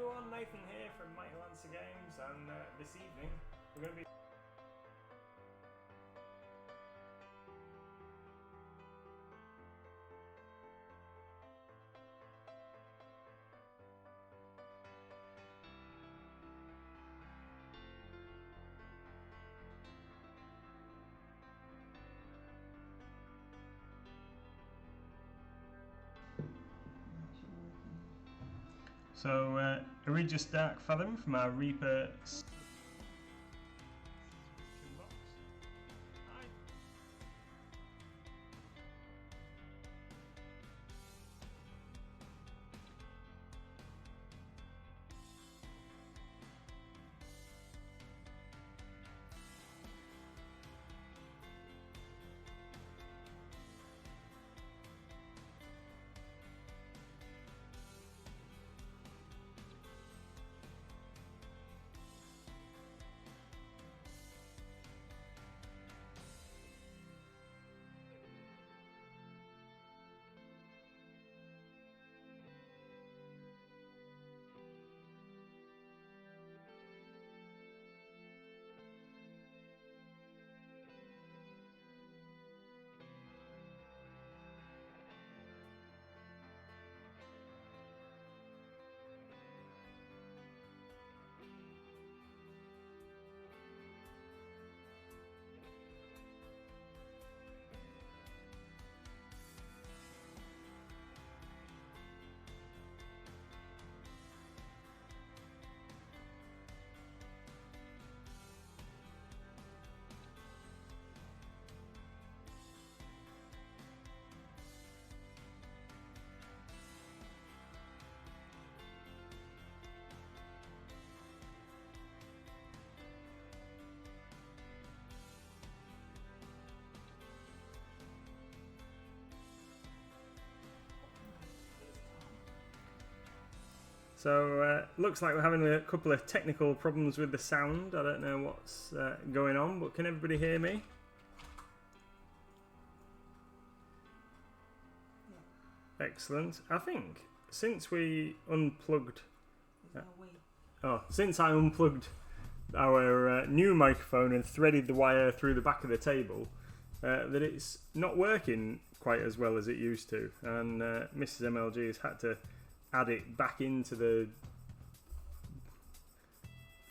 everyone, Nathan here from Mighty Lancer Games, and this evening we're going to be Regis Darkfathom from our Reaper box. Hi. So looks like we're having a couple of technical problems with the sound. I don't know what's going on, but can everybody hear me? Yeah. Excellent. I think since we unplugged, since I unplugged our new microphone and threaded the wire through the back of the table, that it's not working quite as well as it used to, and Mrs. MLG has had to add it back into the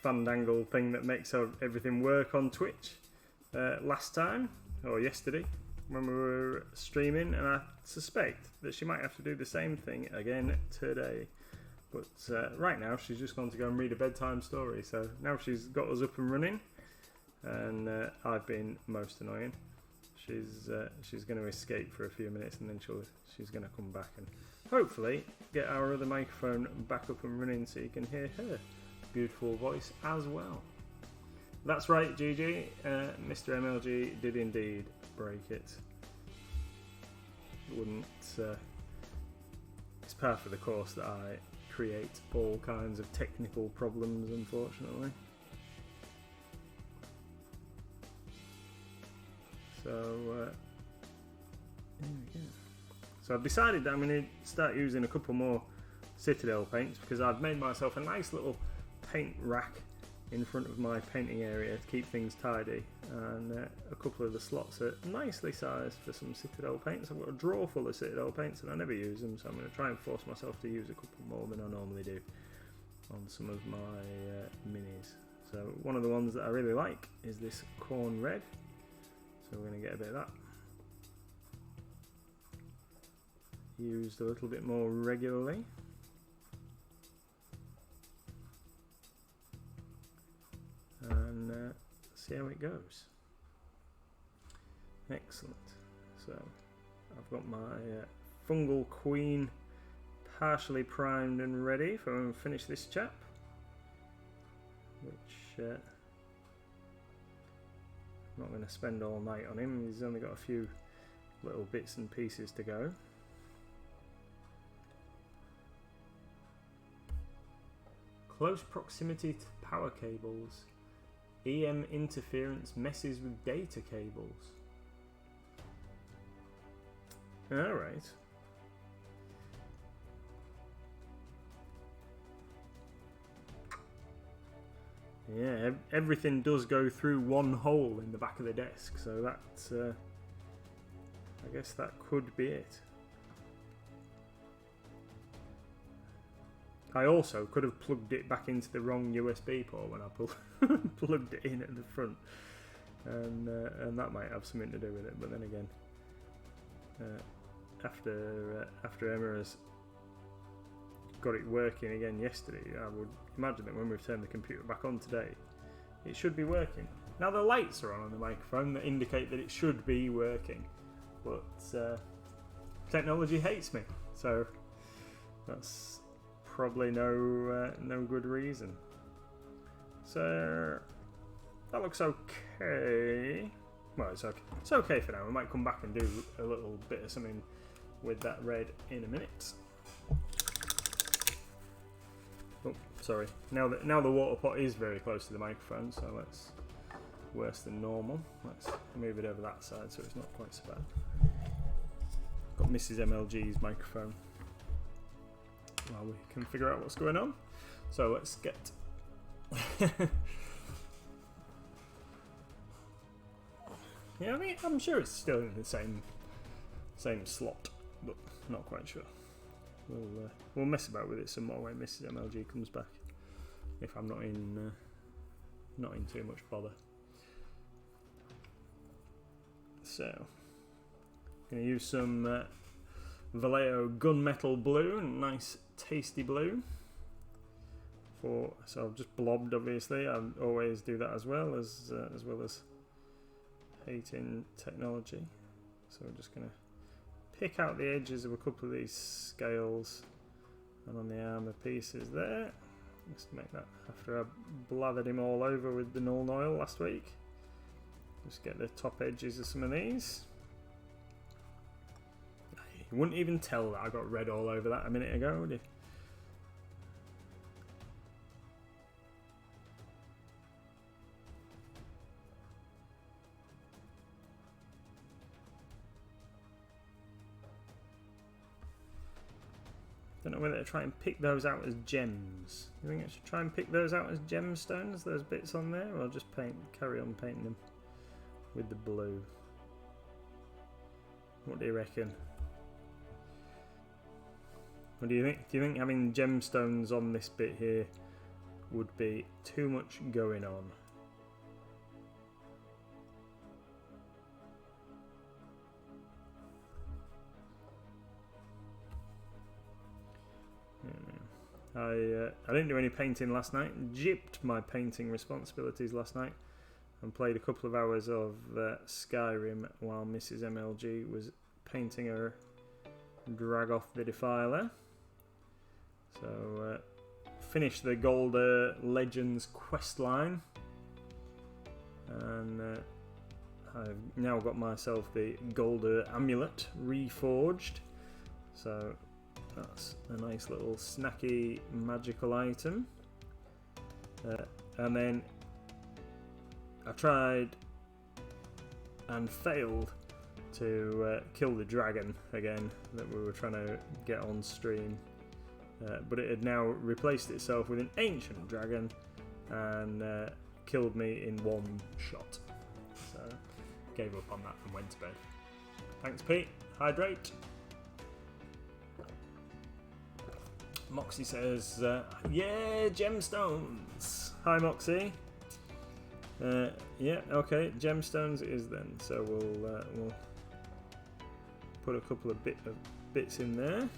Fungal thing that makes everything work on Twitch last time, or yesterday, when we were streaming, and I suspect that she might have to do the same thing again today. But right now she's just gone to go and read a bedtime story, so now she's got us up and running, and I've been most annoying. She's going to escape for a few minutes, and then she's going to come back and hopefully get our other microphone back up and running so you can hear her beautiful voice as well. That's right, Gigi. Mr. MLG did indeed break it. It's par for the course that I create all kinds of technical problems, unfortunately. So here we go. So I've decided that I'm going to start using a couple more Citadel paints, because I've made myself a nice little paint rack in front of my painting area to keep things tidy, and a couple of the slots are nicely sized for some Citadel paints. I've got a drawer full of Citadel paints and I never use them, so I'm going to try and force myself to use a couple more than I normally do on some of my minis. So one of the ones that I really like is this corn red, so we're going to get a bit of that used a little bit more regularly. And see how it goes. Excellent. So I've got my Fungal Queen partially primed and ready for when we finish this chap, which I'm not going to spend all night on him. He's only got a few little bits and pieces to go. Close proximity to power cables. EM interference messes with data cables. Alright. Yeah, everything does go through one hole in the back of the desk, so that I guess that could be it. I also could have plugged it back into the wrong USB port when I plugged it in at the front, and that might have something to do with it. But then again, after Emma has got it working again yesterday, I would imagine that when we've turned the computer back on today, it should be working. Now the lights are on the microphone that indicate that it should be working, but technology hates me, so that's probably no good reason. So that looks okay. Well, it's okay. It's okay for now. We might come back and do a little bit of something with that red in a minute. Oh, sorry. Now the water pot is very close to the microphone, so that's worse than normal. Let's move it over that side so it's not quite so bad. Got Mrs. MLG's microphone while we can figure out what's going on. So let's get yeah, I mean, I'm sure it's still in the same slot, but not quite sure. We'll mess about with it some more when Mrs. MLG comes back, if I'm not in too much bother. So, gonna use some Vallejo gunmetal blue, nice tasty blue. So I've just blobbed, obviously. I always do that as well as hating technology. So we're just gonna pick out the edges of a couple of these scales and on the armour pieces there. Just make that after I blathered him all over with the Null oil last week. Just get the top edges of some of these. You wouldn't even tell that I got red all over that a minute ago, would you? Don't know whether to try and pick those out as gems. You think I should try and pick those out as gemstones, those bits on there, or just carry on painting them with the blue? What do you reckon? What do you think? Do you think having gemstones on this bit here would be too much going on? I didn't do any painting last night. Gypped my painting responsibilities last night and played a couple of hours of Skyrim while Mrs. MLG was painting her Dragoth the Defiler. So finished the Golder Legends questline, and I've now got myself the Golder Amulet reforged. So that's a nice little snacky magical item. And then I tried and failed to kill the dragon again that we were trying to get on stream. But it had now replaced itself with an ancient dragon and killed me in one shot. So gave up on that and went to bed. Thanks, Pete. Hydrate. Moxie says, yeah, gemstones. Hi, Moxie. Yeah, okay, gemstones it is then. So we'll put a couple of bits in there.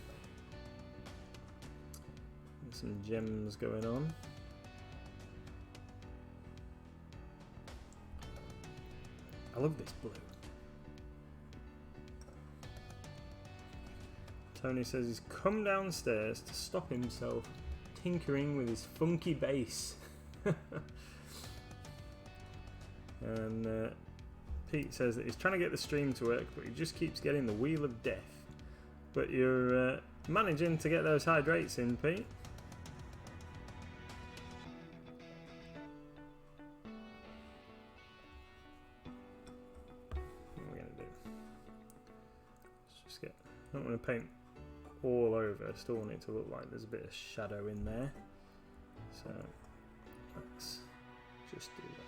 There's some gems going on. I love this blue. Tony says he's come downstairs to stop himself tinkering with his funky bass. And Pete says that he's trying to get the stream to work, but he just keeps getting the wheel of death. But you're managing to get those hydrates in, Pete. What are we going to do? Let's just get... I don't want to paint all over. I still want it to look like there's a bit of shadow in there. So let's Just do that.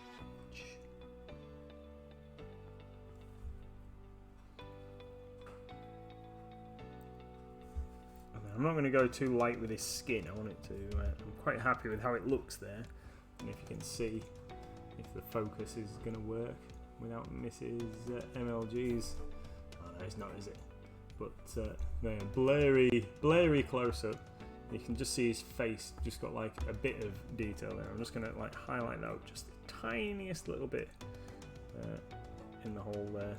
I'm not going to go too light with this skin. I want it to. I'm quite happy with how it looks there, and if you can see if the focus is going to work without Mrs. MLG's. Oh no, it's not, is it? But there, blurry close up. You can just see his face. Just got like a bit of detail there. I'm just going to like highlight that out just the tiniest little bit in the hole there.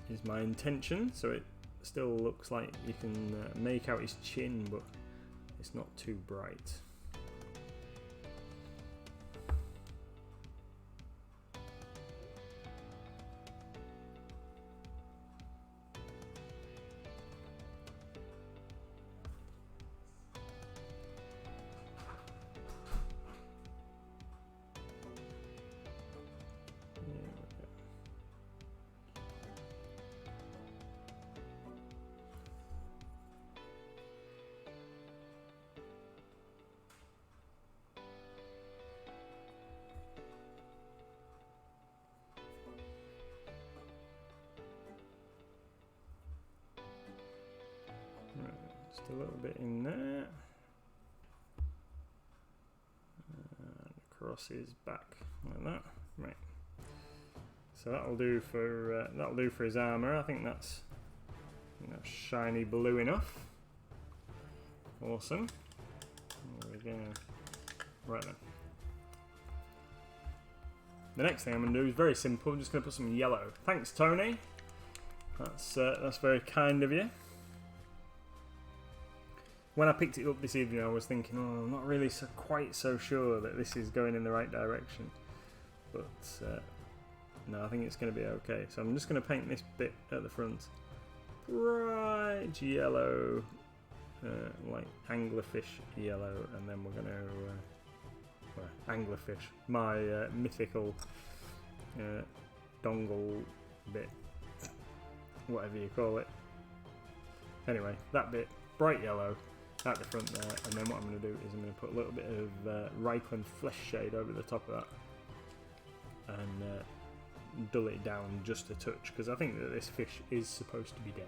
Is my intention, so it still looks like you can make out his chin, but it's not too bright. Just a little bit in there, and across his back like that. Right. So that'll do for his armour. I think that's shiny blue enough. Awesome. There we go. Right then. The next thing I'm going to do is very simple. I'm just going to put some yellow. Thanks, Tony. That's very kind of you. When I picked it up this evening, I was thinking, oh, I'm not really quite so sure that this is going in the right direction. But no, I think it's going to be okay. So I'm just going to paint this bit at the front bright yellow, like anglerfish yellow, and then we're going to anglerfish, my mythical dongle bit, whatever you call it. Anyway, that bit bright yellow at the front there, and then what I'm going to do is I'm going to put a little bit of Reichland flesh shade over the top of that and dull it down just a touch, because I think that this fish is supposed to be dead.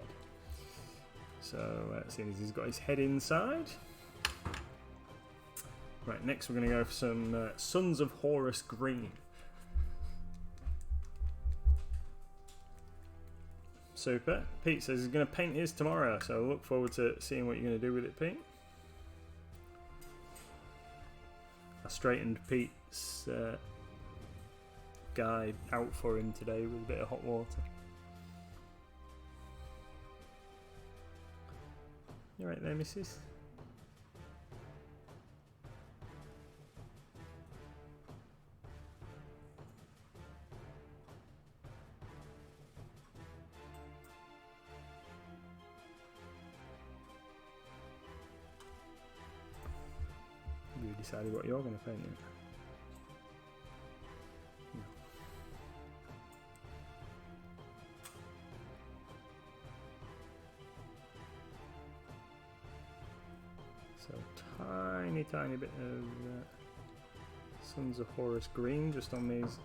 So seeing as he's got his head inside. Right, next we're going to go for some Sons of Horus green. Super. Pete says he's going to paint his tomorrow, so I look forward to seeing what you're going to do with it, Pete. I straightened Pete's guide out for him today with a bit of hot water. You right there, missus? You decided what you're going to paint it. No. So tiny bit of Sons of Horus green just on these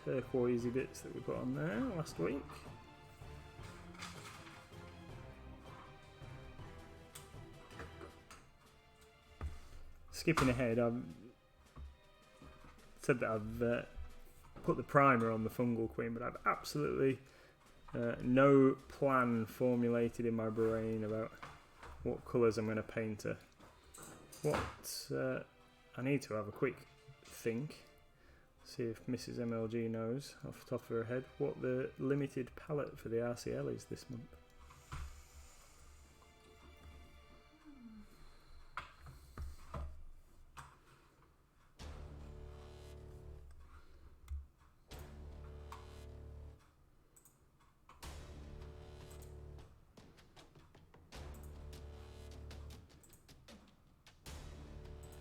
turquoisey bits that we put on there last week. Skipping ahead, I've said that I've put the primer on the Fungal Queen, but I've absolutely no plan formulated in my brain about what colours I'm going to paint her. I need to have a quick think, see if Mrs. MLG knows off the top of her head what the limited palette for the RCL is this month.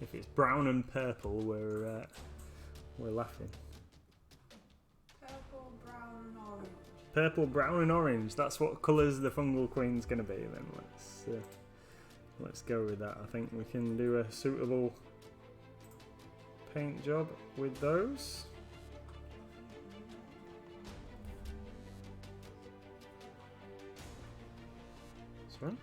If it's brown and purple, we're laughing. Purple, brown, and orange. Purple, brown, and orange. That's what colours the Fungal Queen's going to be. Then let's let's go with that. I think we can do a suitable paint job with those. This one.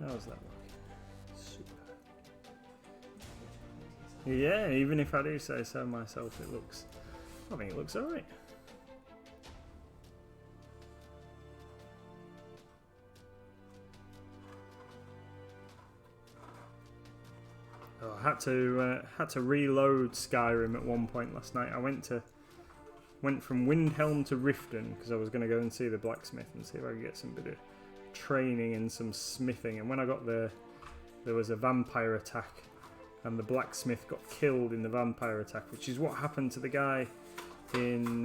How's that look? Super. Yeah, even if I do say so myself, it looks. I think it looks alright. Oh, I had to reload Skyrim at one point last night. I went from Windhelm to Riften because I was going to go and see the blacksmith and see if I could get some bit of training and some smithing. And when I got there was a vampire attack, and the blacksmith got killed in the vampire attack, which is what happened to the guy in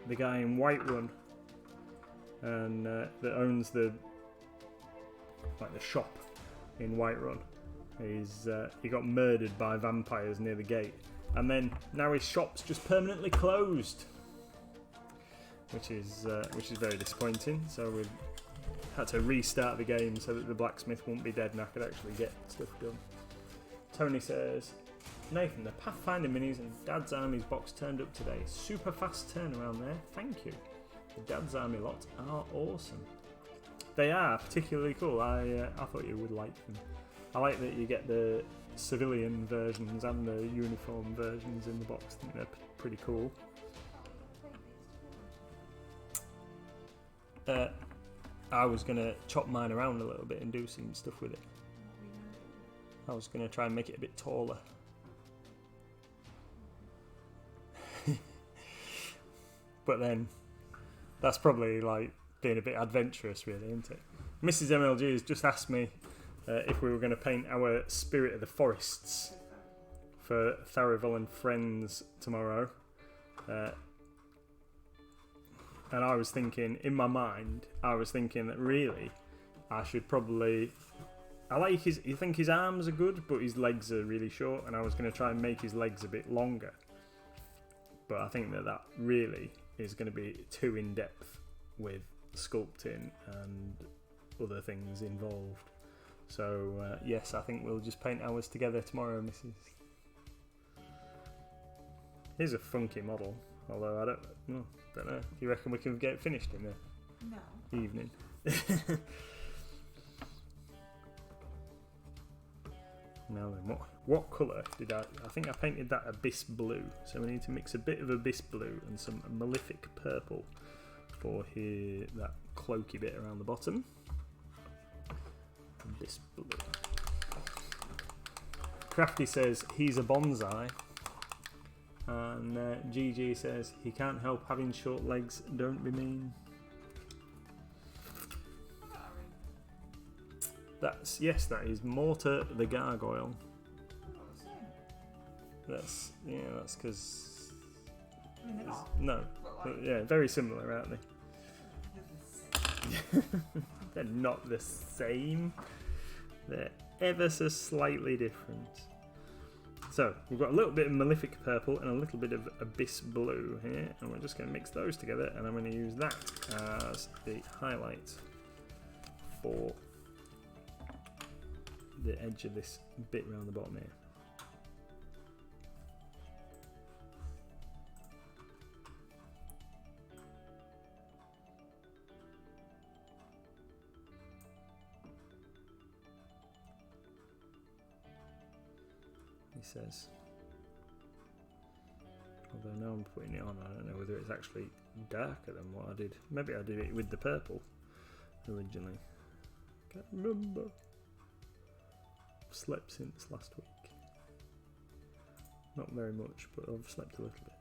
Whiterun, and that owns the shop in Whiterun. He got murdered by vampires near the gate, and then now his shop's just permanently closed, which is very disappointing. So we had to restart the game so that the blacksmith won't be dead and I could actually get stuff done. Tony says, Nathan, the Pathfinder minis and Dad's Army's box turned up today. Super fast turnaround there. Thank you. The Dad's Army lot are awesome. They are particularly cool. I thought you would like them. I like that you get the civilian versions and the uniform versions in the box. I think they're pretty cool. I was going to chop mine around a little bit and do some stuff with it. I was going to try and make it a bit taller. But then, that's probably like being a bit adventurous really, isn't it? Mrs. MLG has just asked me if we were going to paint our Spirit of the Forests for Tharivel and Friends tomorrow. And I was thinking, in my mind, that really, I should probably... I think his arms are good, but his legs are really short, and I was going to try and make his legs a bit longer. But I think that really is going to be too in-depth with sculpting and other things involved. So, yes, I think we'll just paint ours together tomorrow, Mrs. Here's a funky model, although I don't know. Do you reckon we can get it finished in the evening? Now then, what colour did I think I painted that abyss blue, so we need to mix a bit of abyss blue and some malefic purple for here, that cloaky bit around the bottom. Abyss blue. Crafty says he's a bonsai. And GG says he can't help having short legs, don't be mean. Yes, that is Mortar the Gargoyle. That's because no, yeah, very similar, aren't they? They're not the same. They're ever so slightly different. So, we've got a little bit of Malefic Purple and a little bit of Abyss Blue here, and we're just going to mix those together, and I'm going to use that as the highlight for the edge of this bit around the bottom here. He says, although now I'm putting it on, I don't know whether it's actually darker than what I did. Maybe I did it with the purple originally. Can't remember. I've slept since last week. Not very much, but I've slept a little bit.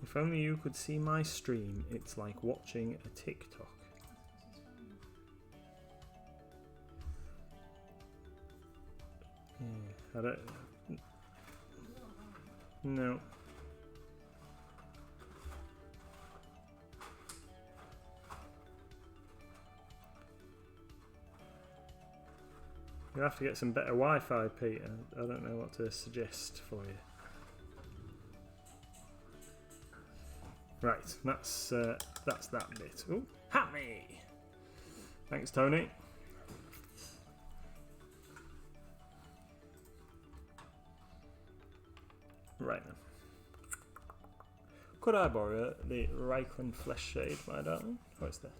If only you could see my stream, it's like watching a TikTok. I don't... No. You'll have to get some better Wi-Fi, Peter. I don't know what to suggest for you. Right, that's that bit. Oh, Happy! Thanks, Tony. Right then. Could I borrow the Reichland Flesh Shade, my darling? Oh, it's there.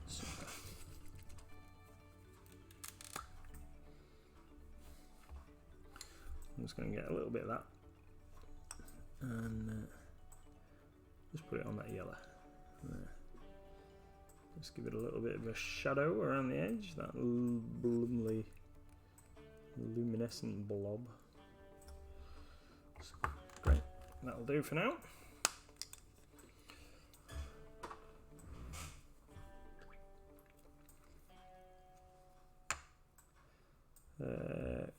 Super. I'm just going to get a little bit of that and just put it on that yellow. There. Just give it a little bit of a shadow around the edge, that lovely luminescent blob. Great, that'll do for now.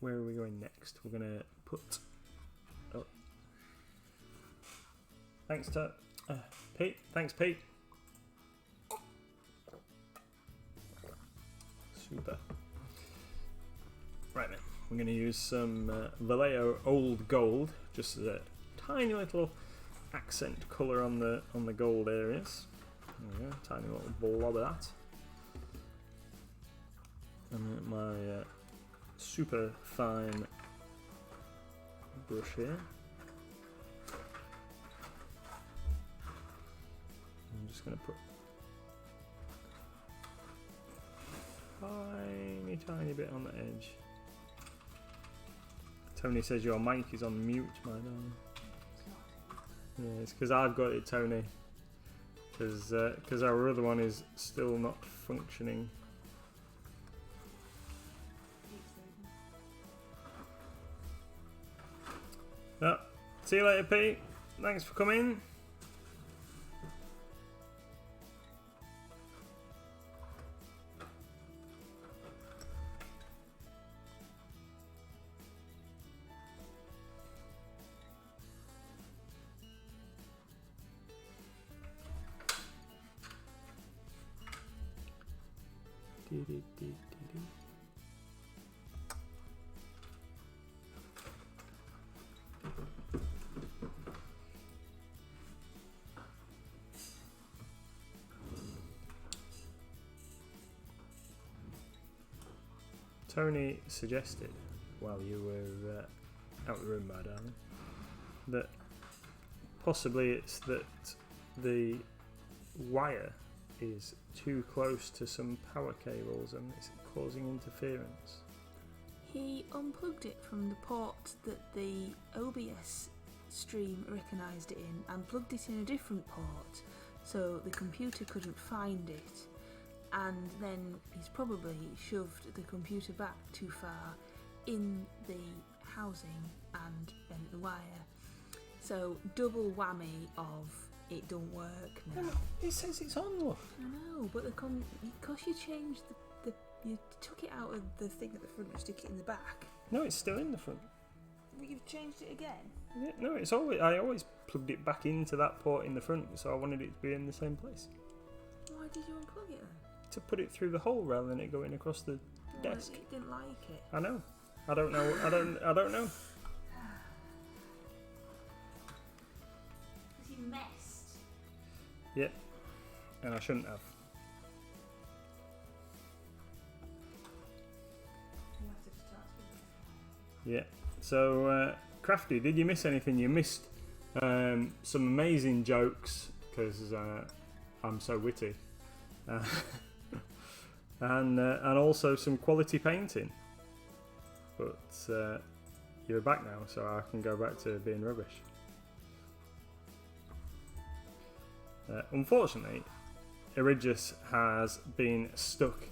Where are we going next? We're going to put... Oh. Thanks to Pete. Thanks, Pete. Super. Right then, we're going to use some Vallejo Old Gold, just as a tiny little accent colour on the gold areas. There we go, tiny little blob of that. And my super fine brush here. I'm just going to put tiny bit on the edge. Tony says your mic is on mute, my darling. Yeah, it's because I've got it, Tony. Because our other one is still not functioning. Oh, see you later, Pete. Thanks for coming. Tony suggested, while you were out of the room, my darling, that possibly it's that the wire is too close to some power cables and it's causing interference. He unplugged it from the port that the OBS stream recognised it in and plugged it in a different port so the computer couldn't find it. And then he's probably shoved the computer back too far in the housing and bent the wire. So double whammy of it don't work now. It says it's on, look. I know, but because you changed you took it out of the thing at the front and stick it in the back. No, it's still in the front. Well, you've changed it again? Yeah, no, it's always. I always plugged it back into that port in the front, so I wanted it to be in the same place. Why did you unplug it then? To put it through the hole rather than it going across the desk. It didn't like it. I know. I don't know. I don't know. Because you messed. Yeah, and I shouldn't have. You have to start with. Yeah. So, Crafty, did you miss anything? You missed some amazing jokes because I'm so witty. And also some quality painting, but you're back now, so I can go back to being rubbish. Unfortunately, Irigus has been stuck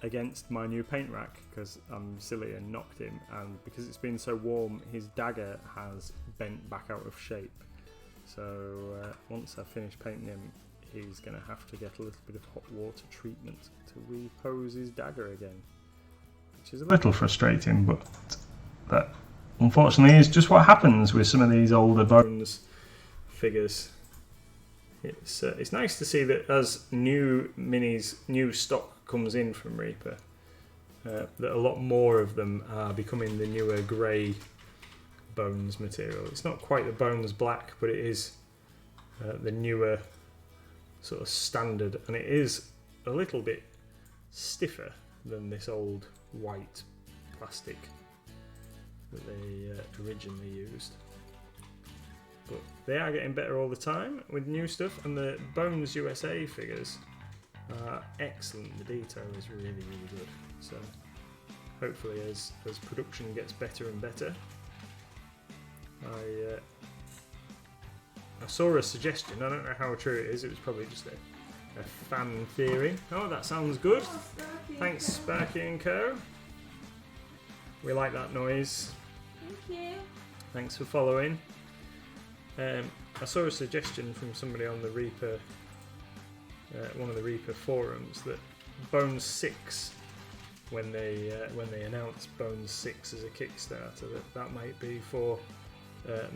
against my new paint rack because I'm silly and knocked him, and because it's been so warm, his dagger has bent back out of shape. So once I finish painting him, he's going to have to get a little bit of hot water treatment to repose his dagger again, which is a little frustrating, but that unfortunately is just what happens with some of these older Bones figures. It's nice to see that as new stock comes in from Reaper, that a lot more of them are becoming the newer grey Bones material. It's not quite the Bones black, but it is the newer sort of standard, and it is a little bit stiffer than this old white plastic that they originally used. But they are getting better all the time with new stuff, and the Bones USA figures are excellent. The detail is really, really good. So hopefully as production gets better and better, I saw a suggestion, I don't know how true it is, it was probably just a fan theory. Oh, that sounds good. Oh, Sparky. Thanks, Sparky and Co. We like that noise. Thank you. Thanks for following. I saw a suggestion from somebody on the Reaper, one of the Reaper forums, that Bones 6, when they announced Bones 6 as a Kickstarter, that might be for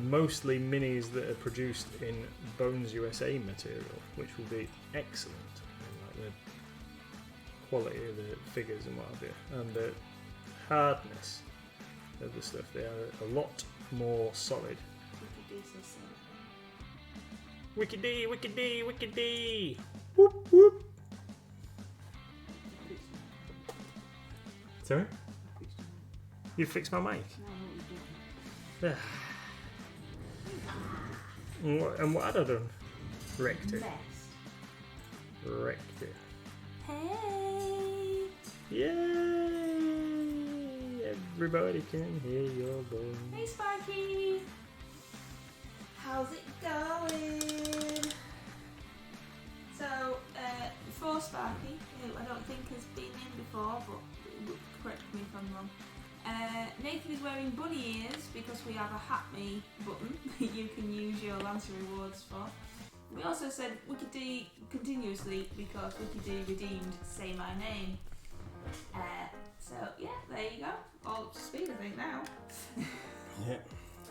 mostly minis that are produced in Bones USA material, which will be excellent. Like the quality of the figures and what have you, and the hardness of the stuff. They are a lot more solid. Wickedy, wickedy, wickedy! Whoop whoop! Sorry? You fixed my mic? Yeah. And what had I done? Wrecked it. Wrecked it. Hey! Yay! Everybody can hear your voice. Hey, Sparky! How's it going? So, for Sparky, who I don't think has been in before, but correct me if I'm wrong, Nathan is wearing bunny ears because we have a Hat Me button that you can use your Lancer rewards for. We also said Wickedy continuously because Wickedy redeemed Say My Name. So yeah, there you go. All up to speed, I think, now. Yeah.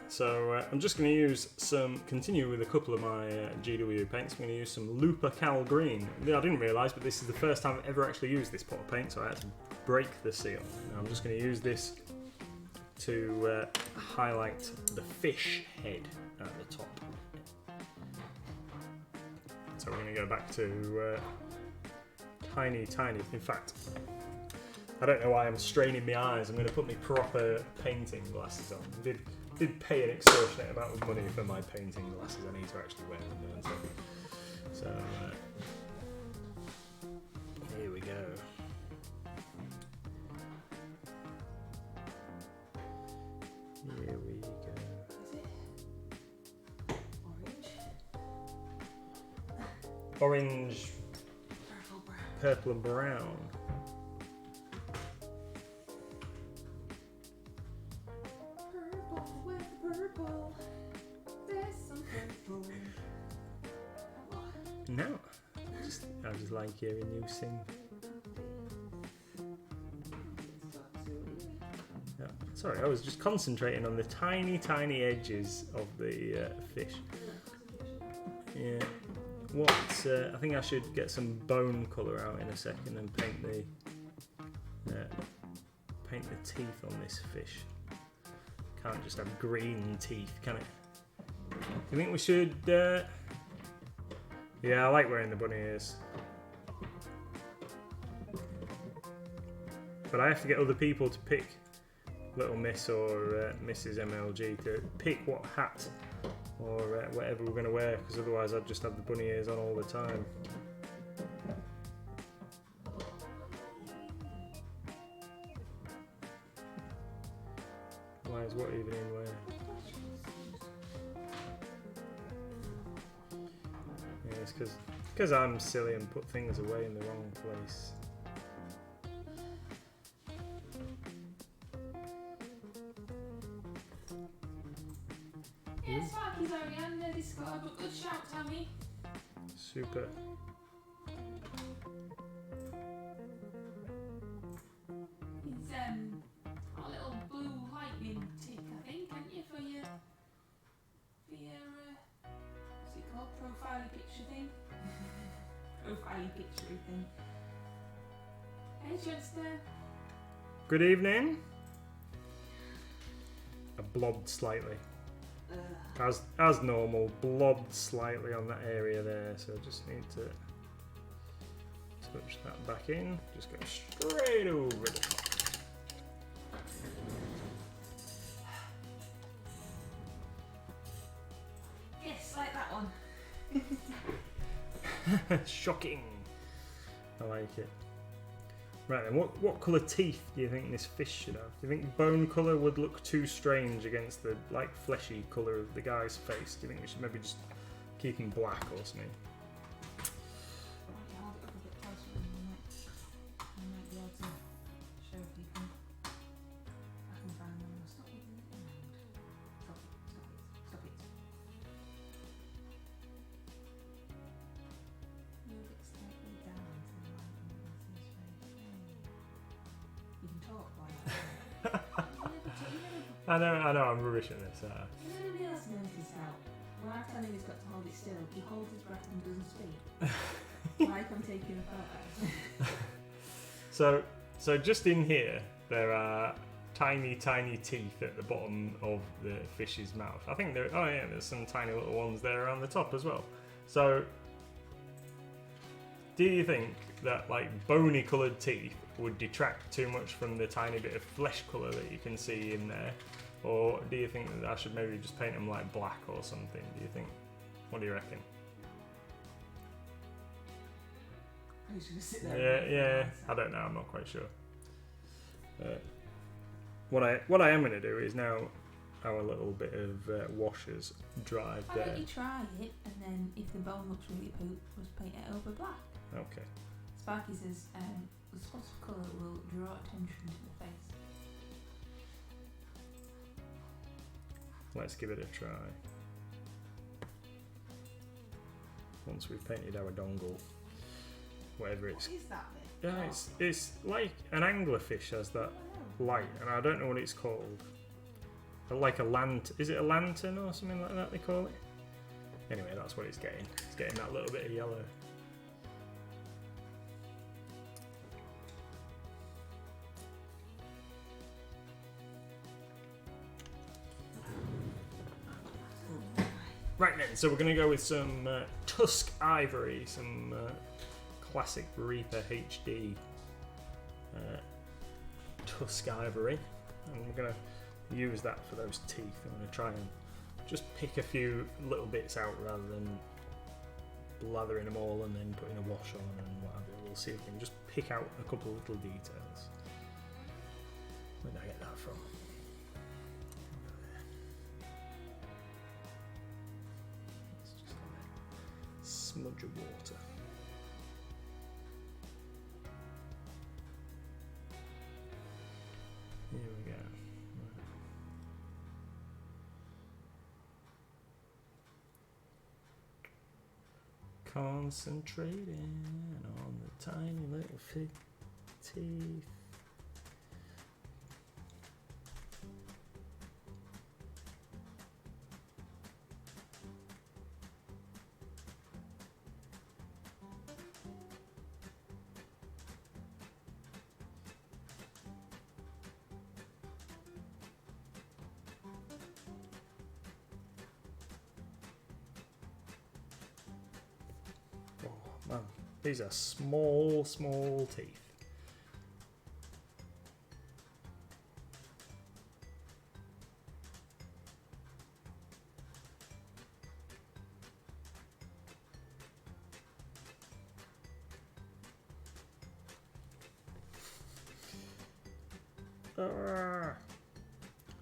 So I'm just going to continue with a couple of my GW paints. I'm going to use some Looper Cal Green. I didn't realise, but this is the first time I've ever actually used this pot of paint, so I had to break the seal. Now I'm just going to use this to highlight the fish head at the top. So we're going to go back to tiny, in fact, I don't know why I'm straining my eyes. I'm going to put my proper painting glasses on. I did pay an extortionate amount of money for my painting glasses. I need to actually wear them, don't I? So here we go. Here we go. Orange, purple and brown. Purple with purple. There's some purple. No, I just like hearing you sing. Yeah, sorry, I was just concentrating on the tiny edges of the fish. Yeah. I think I should get some bone colour out in a second and paint the teeth on this fish. Can't just have green teeth, can it? Do you think we should? Yeah, I like wearing the bunny ears, but I have to get other people to pick Little Miss or Mrs. MLG to pick what hat or whatever we're going to wear, because otherwise I'd just have the bunny ears on all the time. Why is what even in where? Yeah, it's because I'm silly and put things away in the wrong place. Yeah, Sparky's already on the Discord, but good shout, Tammy. Super. He's profile picture thing. Profile picture thing. Hey, Chester. Good evening. I blobbed slightly. As normal, blobbed slightly on that area there, so I just need to touch that back in. Just go straight over the top. Yes, like that one. Shocking. I like it. Right then, what colour teeth do you think this fish should have? Do you think bone colour would look too strange against the like fleshy colour of the guy's face? Do you think we should maybe just keep him black or something? Hold it up a bit closer and I might be able to show people. I can find them. Stop moving it around. Stop it. Move it slightly down to the light and you can see his face. You can talk like that. I know, I'm rubbish at this. Nobody else noticed that. When I tell him he's got to hold it still, he holds his breath and doesn't speak. Like I'm taking a photo. So just in here, there are tiny teeth at the bottom of the fish's mouth. I think there's some tiny little ones there around the top as well. So, do you think that like bony coloured teeth would detract too much from the tiny bit of flesh colour that you can see in there? Or do you think that I should maybe just paint them like black or something? Do you think? What do you reckon? He's gonna sit there. Yeah. I don't know. I'm not quite sure. What I am going to do is now our little bit of wash has dried Why there. don't you try it, and then if the bone looks really poop, just paint it over black. Okay. Sparky says the spot of colour will draw attention to the face. Let's give it a try. Once we've painted our dongle, whatever it's. What is that bit? Yeah, it's like an anglerfish has that light, and I don't know what it's called. Like a lantern. Is it a lantern or something like that they call it? Anyway, that's what it's getting. It's getting that little bit of yellow. Right then, so we're going to go with some Tusk Ivory, some classic Reaper HD Tusk Ivory, and we're going to use that for those teeth. I'm going to try and just pick a few little bits out rather than blathering them all and then putting a wash on and what have you. We'll see if we can just pick out a couple of little details. Where did I get that from? Smudge of water. Here we go. Right. Concentrating on the tiny little teeth. Man, these are small teeth.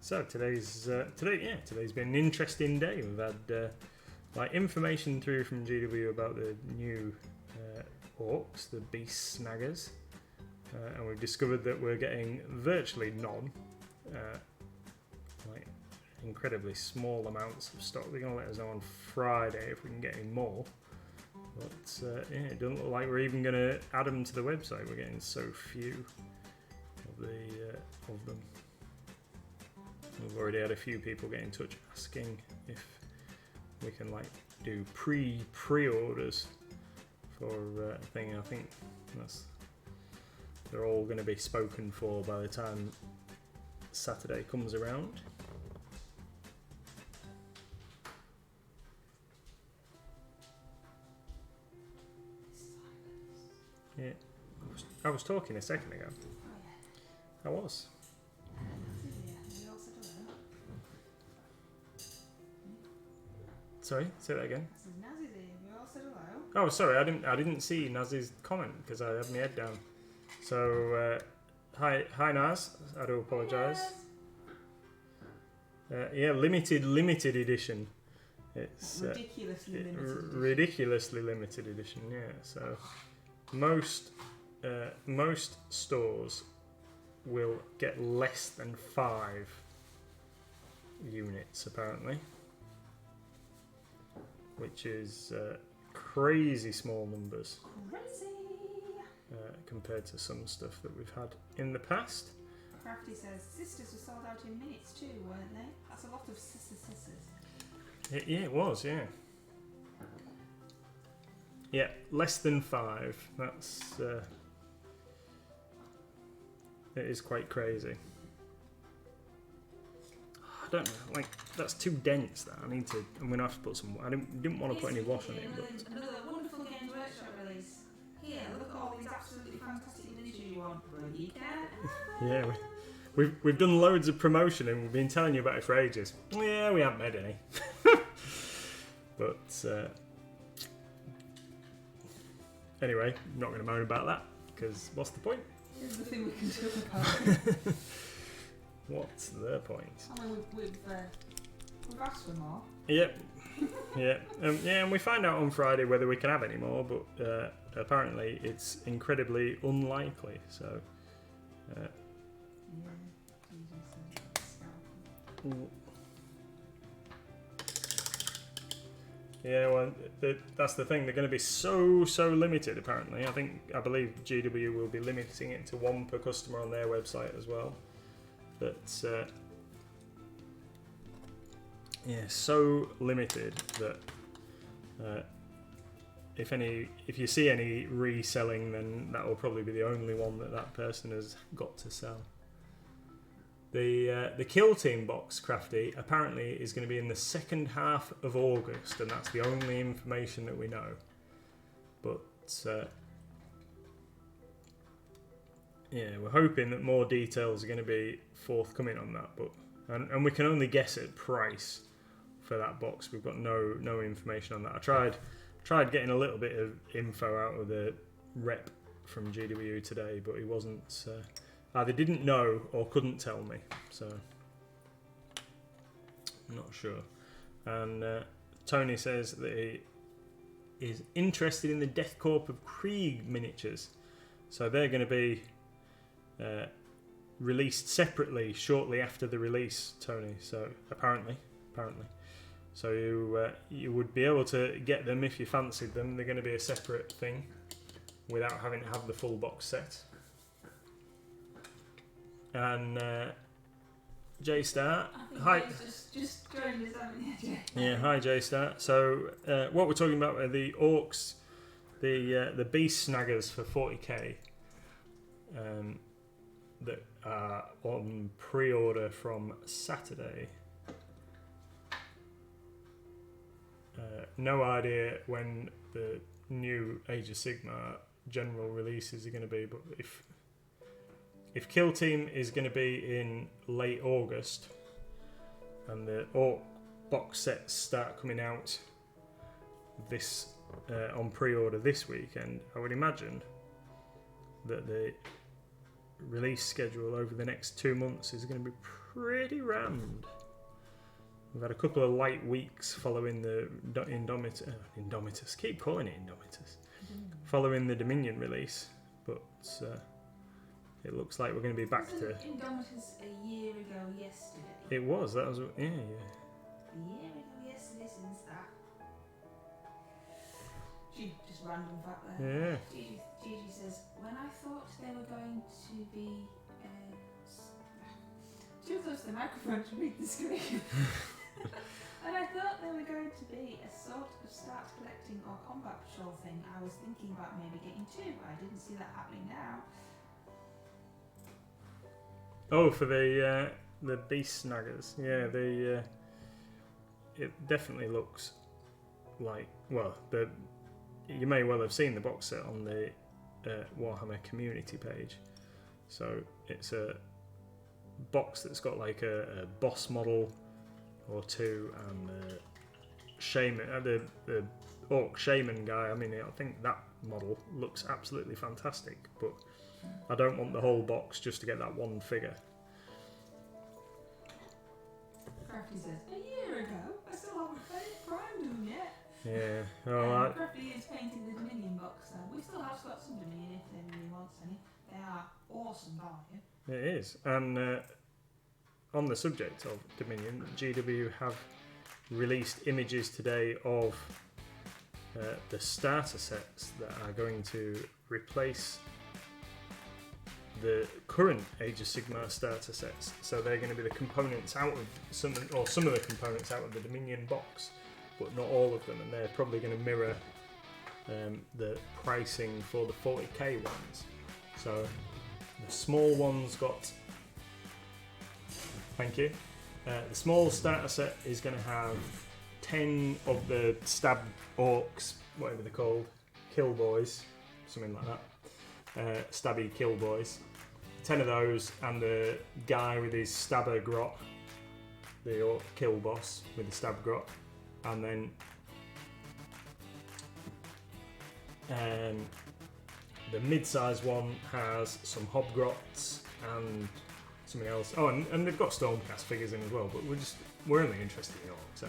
So today's been an interesting day. We've had like information through from GW about the new orcs, the beast snaggers, and we've discovered that we're getting virtually none, like incredibly small amounts of stock. They're going to let us know on Friday if we can get any more, but it doesn't look like we're even going to add them to the website. We're getting so few of them. We've already had a few people get in touch asking if we can like do pre-orders for a thing. I think they're all going to be spoken for by the time Saturday comes around. Yeah, I was talking a second ago. I was. Sorry, say that again. Oh, sorry, I didn't see Naz's comment because I had my head down. So, hi Naz, I do apologise. Yeah, limited edition. It's ridiculously limited edition. Yeah, so most stores will get less than 5 units apparently, which is crazy small numbers. Compared to some stuff that we've had in the past. Crafty says sisters were sold out in minutes too, weren't they? That's a lot of sisters. Yeah, it was. Yeah. Yeah, less than 5. That's it is quite crazy. I don't know, like that's too dense. That I'm gonna have to put some. I didn't want to put any wash on it, but another wonderful Games Workshop release. Here, look at all these absolutely fantastic miniatures you want. Bloody can. Yeah, we've done loads of promotion and we've been telling you about it for ages. Yeah, we haven't made any. But anyway, I'm not going to moan about that because what's the point? Here's the thing we can do about it. What's the point? I mean, we've asked for more. Yep. Yeah, and we find out on Friday whether we can have any more, but apparently it's incredibly unlikely. So, yeah, well, that's the thing. They're going to be so limited. Apparently, I believe GW will be limiting it to 1 per customer on their website as well. But yeah, so limited that if you see any reselling, then that will probably be the only one that person has got to sell. The Kill Team box, Crafty, apparently is going to be in the second half of August, and that's the only information that we know. But yeah, we're hoping that more details are going to be forthcoming on that. But and we can only guess at price for that box. We've got no information on that. I tried getting a little bit of info out of the rep from GW today, but he wasn't either didn't know or couldn't tell me. So I'm not sure. And Tony says that he is interested in the Death Corp of Krieg miniatures. So they're going to be released separately shortly after the release, Tony. So apparently. So you would be able to get them if you fancied them. They're going to be a separate thing without having to have the full box set. And J-Star, hi. Just joined us, haven't you, Jay? Yeah, hi J-Star. So what we're talking about are the Orcs, the Beast Snaggers for 40k that are on pre-order from Saturday. No idea when the new Age of Sigmar general releases are going to be, but if Kill Team is going to be in late August and the Orc box sets start coming out this on pre-order this weekend, I would imagine that the release schedule over the next 2 months is going to be pretty rammed. We've had a couple of light weeks following the Indomitus. Keep calling it Indomitus. Following the Dominion release, but it looks like we're going to be back to. Indomitus a year ago yesterday. It was. That was. Yeah. A year ago yesterday since that. Just random fact there. Yeah. Gigi says, when I thought they were going to be too close to the microphone to read the screen. And I thought they were going to be sort of start collecting or combat patrol thing, I was thinking about maybe getting 2. I didn't see that happening now. Oh, for the beast snaggers. Yeah, it definitely looks like, well, you may well have seen the box set on the Warhammer community page. So it's a box that's got like a boss model or 2 and the shaman, the orc shaman guy. I mean, I think that model looks absolutely fantastic, but I don't want the whole box just to get that one figure. Crafty says, a year ago, I still haven't played Prime Moon yet. Yeah, well, Crafty is painting the Dominion box though. We still have got some Dominion if anybody wants any. They are awesome value. it is. And on the subject of Dominion, GW have released images today of the starter sets that are going to replace the current Age of Sigmar starter sets. So they're going to be the components out of some of the components out of the Dominion box, but not all of them, and they're probably going to mirror the pricing for the 40k ones. So the small ones got, thank you, the small starter set is going to have 10 of the stab orcs, whatever they're called, kill boys, something like that, stabby kill boys, 10 of those, and the guy with his stabber grot, the orc kill boss with the stab grot, and then the mid-sized one has some hobgrots and something else. Oh, and they've got Stormcast figures in as well, but we're only interested in orcs. So,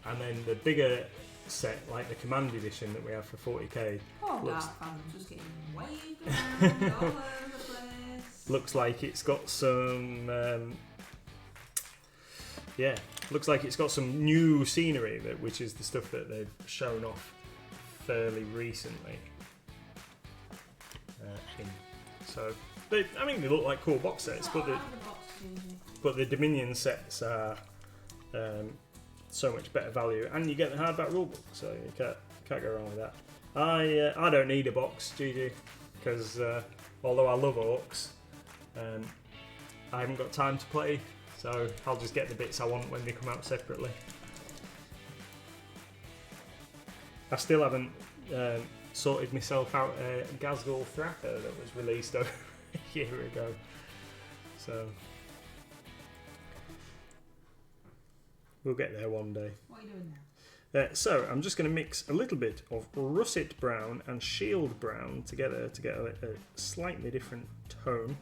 and then the bigger set, like the Command Edition that we have for 40k, Darkfathom's just getting waved around all over the place. Looks like it's got some. Looks like it's got some new scenery, which is the stuff that they've shown off fairly recently. So they look like cool box sets, but the Dominion sets are so much better value, and you get the hardback rulebook, so you can't go wrong with that. I don't need a box, GG, because although I love orcs, I haven't got time to play, so I'll just get the bits I want when they come out separately. I still haven't sorted myself out a Ghazghkull Thraka that was released over a year ago. So we'll get there one day. What are you doing now? So I'm just going to mix a little bit of russet brown and shield brown together to get a slightly different tone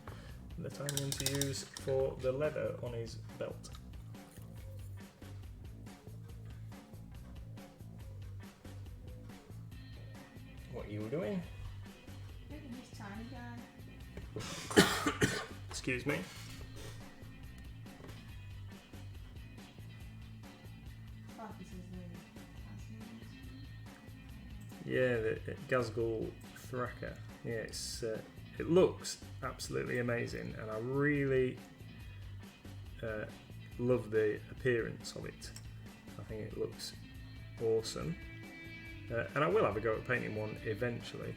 that I'm going to use for the leather on his belt. What are you doing? Look at this tiny guy. Excuse me. Yeah, the Ghazghkull Thraka. Yeah, it looks absolutely amazing, and I really love the appearance of it. I think it looks awesome, and I will have a go at painting one eventually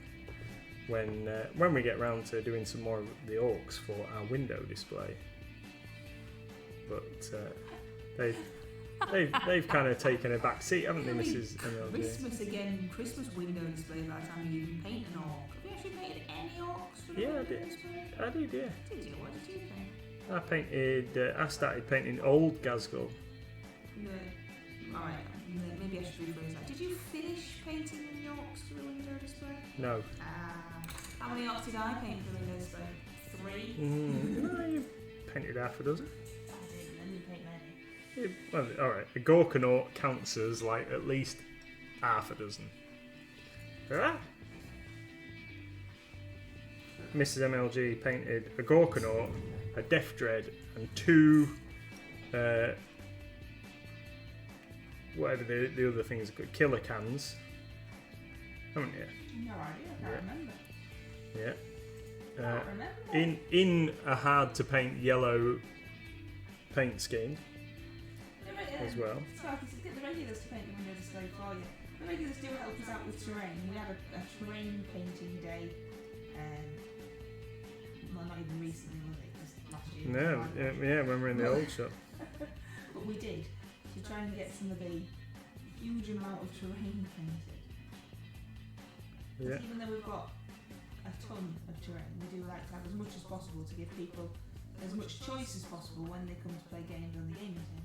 when we get round to doing some more of the orcs for our window display. But they've kind of taken a back seat, haven't they, Mrs. MLG? Christmas again, Christmas window display by the time you even paint an orc. Have you actually painted any orcs for the Yeah, I window did. display? I did, yeah. Did you? What did you paint? I started painting old Ghazghkull. No. Alright, maybe I should rephrase that. Did you finish painting any orcs for the window display? No. How many orcs did I paint for the window display? 3? No, you painted half a dozen. I didn't, then you paint many. Well, alright, a Gorkanaut counts as like at least half a dozen. Ah. Mrs. MLG painted a Gorkanaut, a Death Dread, and 2 whatever the other things are called, killer cans. Haven't you? No idea, I can't remember. Yeah. Can't remember. In a hard to paint yellow paint scheme as well. So I can get the regulars to paint the window display for you. The regulars do help us out with terrain. We had a terrain painting day. Well, not even recently, was it? Just last year. No, yeah, when we're in the old shop. But we did, to try and get some of the huge amount of terrain painted. Yeah. Even though we've got a ton of terrain, we do like to have as much as possible to give people as much choice as possible when they come to play games on the gaming table.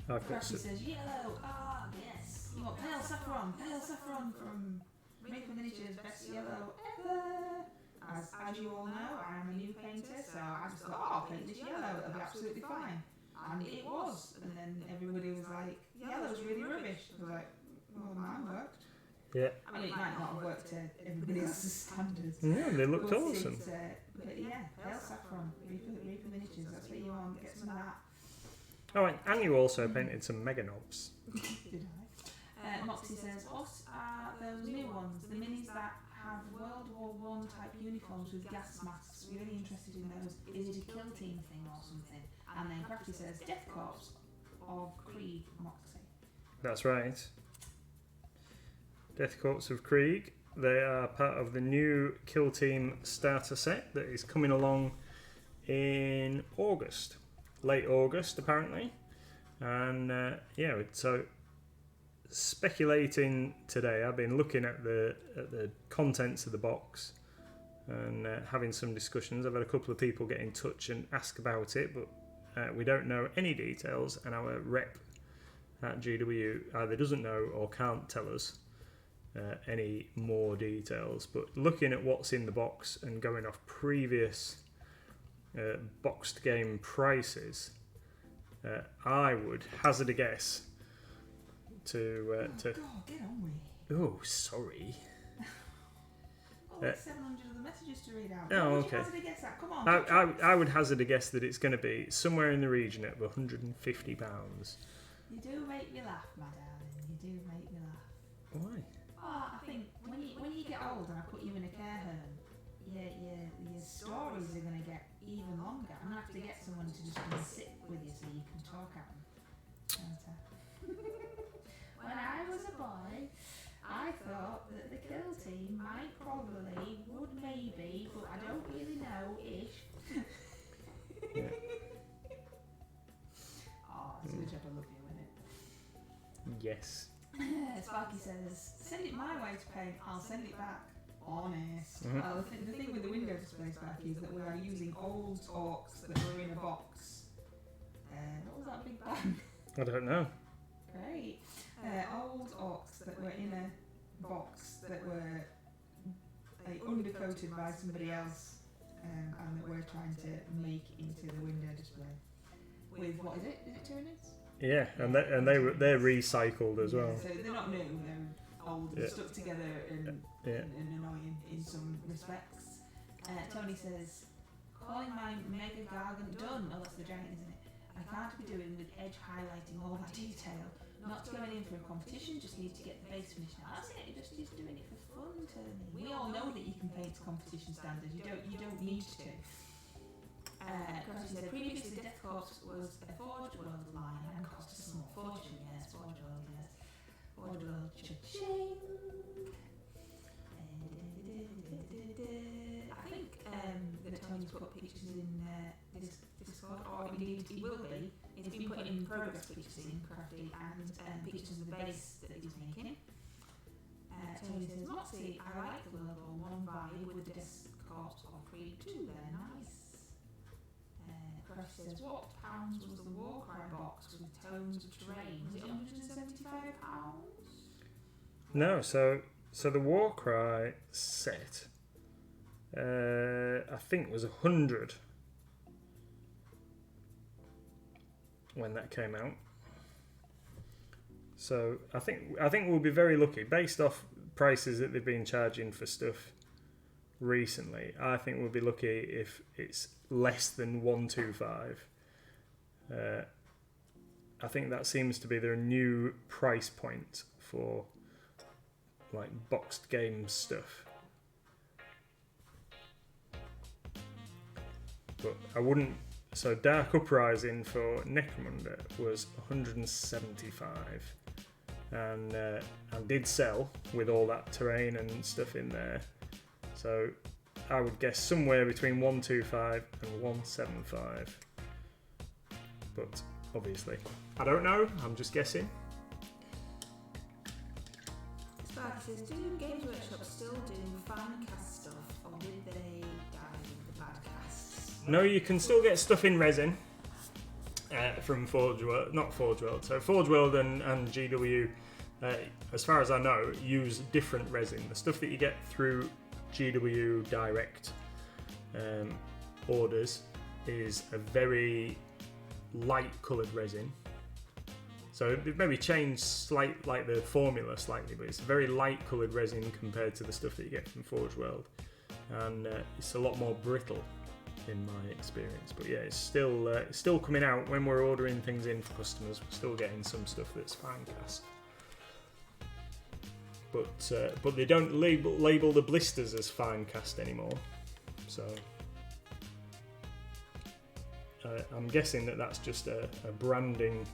Crafty says yellow. Ah, yes. You want pale saffron from Reaper Miniatures, best yellow ever. As you all know, I am a new painter, so I just thought, I'll paint this yellow, it'll be absolutely fine. And it was. And then everybody was like, yellow's really rubbish. I was like, well, mine worked. Yeah. I mean, it might not have worked to everybody else's standards. Yeah, they looked awesome. But yeah, pale saffron, Reaper Miniatures, that's what you want, get some of that. Oh, and you also painted some mega knobs. Did I? Moxie says, what are those new ones? The minis that have World War I type uniforms with gas masks. Really interested in those. Is it a kill team thing or something? And then Crafty says, Death Corps of Krieg, Moxie. That's right. Death Corps of Krieg. They are part of the new Kill Team starter set that is coming along in August. Late August, apparently. And yeah, so speculating today, I've been looking at the contents of the box and having some discussions. I've had a couple of people get in touch and ask about it, but we don't know any details, and our rep at GW either doesn't know or can't tell us any more details. But looking at what's in the box and going off previous boxed game prices, I would hazard a guess to God, get on with it. Oh, sorry. There's 700 of the messages to read out. Oh, okay. okay. Guess that? Come on. I would hazard a guess that it's going to be somewhere in the region of £150. You do make me laugh, my darling. You do make me laugh. Why? Oh, I think when you get old and I put you in a care home, your stories are going to get even longer. I'm going to have to get someone to just come and sit with you so you can talk at them. When I was a boy, I thought that the kill team might probably, would maybe, but I don't really know, ish. Yeah. Oh, it's a good job I love you, isn't it? Yes. Sparky says, send it my way to paint, I'll send it back. Honest. Mm-hmm. Well, the thing with the window display, Sparky, is that we are using old orcs that were in a box. What was that big bang? I don't know. Great. Old orcs that were in a box that were undercoated by somebody else, and that we're trying to make into the window display. With what is it? Is it Tyranids? Yeah, and they're recycled as well. So they're not new, they're old and stuck together and annoying in some respects. Tony says, calling my Mega Gargant done. Oh, that's the giant, isn't it? I can't be doing with edge highlighting all that detail. Not going in for a competition, just need to get the base finish. Now that's it, just doing it for fun, Tony. We all know that you can paint to competition standards. You don't need to. Crafty said previously Death Corps was a Forge World line and cost a small fortune. Yes, Forge World, yes. Forge World, cha-ching. I think that Tony's put pictures in this Discord, or indeed he will be. He's been putting progress pictures in, Crafty, and pictures of the base that he's making. Tony says, Moxie, I like the World War I vibe with the Death Corps of Krieg too, they're nice. Crafty says, what pounds was the Warcry box with tones of terrain? Was it £175? No, so the Warcry set, I think was 100 when that came out. So I think we'll be very lucky based off prices that they've been charging for stuff recently. I think we'll be lucky if it's less than 125. I think that seems to be their new price point for like boxed game stuff. But I wouldn't So Dark Uprising for Necromunda was 175, and did sell with all that terrain and stuff in there. So I would guess somewhere between 125 and 175. But obviously, I don't know. I'm just guessing. Sparky says, do Games Workshop still do fan cast stuff, or did they die with the bad casts? No, you can still get stuff in resin from Forge World, not Forge World. So Forge World and GW, as far as I know, use different resin. The stuff that you get through GW direct orders is a very light coloured resin. So they've maybe changed like the formula slightly, but it's very light coloured resin compared to the stuff that you get from Forge World, and it's a lot more brittle in my experience. But yeah, it's still coming out when we're ordering things in for customers. We're still getting some stuff that's fine cast, but they don't label the blisters as fine cast anymore. So I'm guessing that that's just a branding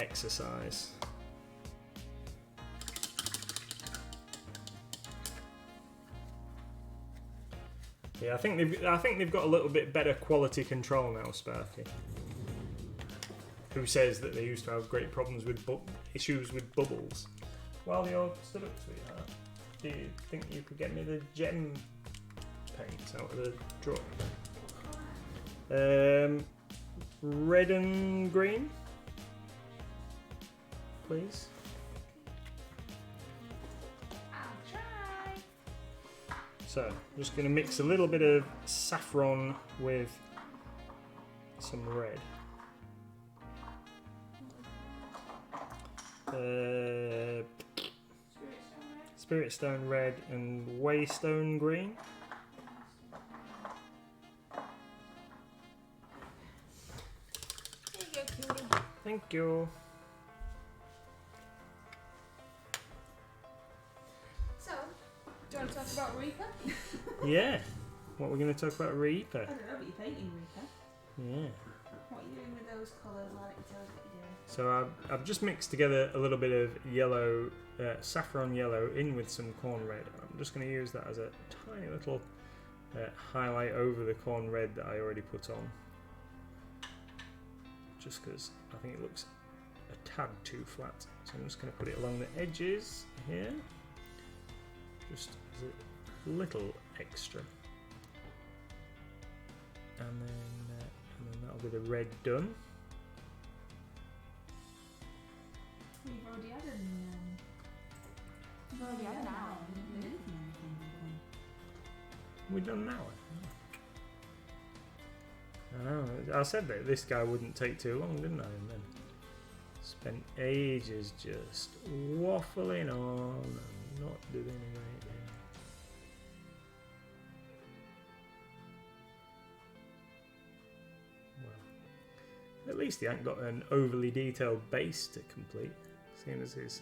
exercise. Yeah, I think they've got a little bit better quality control now, Sparky. Who says that they used to have great problems with issues with bubbles? While you're stood up, sweetheart, do you think you could get me the gem paint out of the drawer? Red and green, please. I'll try. So, I'm just going to mix a little bit of saffron with some red. Spirit Stone red and Waystone green. There you go, cutie. Thank you. So, do you want to talk about Reaper? Yeah. What we're going to talk about Reaper. I don't know, but you're painting Reaper. Yeah. What are you doing with those colours? Why don't you tell us what you're doing? So I've just mixed together a little bit of yellow, saffron yellow in with some corn red. I'm just going to use that as a tiny little highlight over the corn red that I already put on. Just because I think it looks a tad too flat. So I'm just going to put it along the edges here. Just as a little extra. And then that'll be the red done. You've already had you've already had an hour. We're done now. I said that this guy wouldn't take too long, didn't I? And then spent ages just waffling on and not doing anything. Well, at least he ain't got an overly detailed base to complete, seeing as his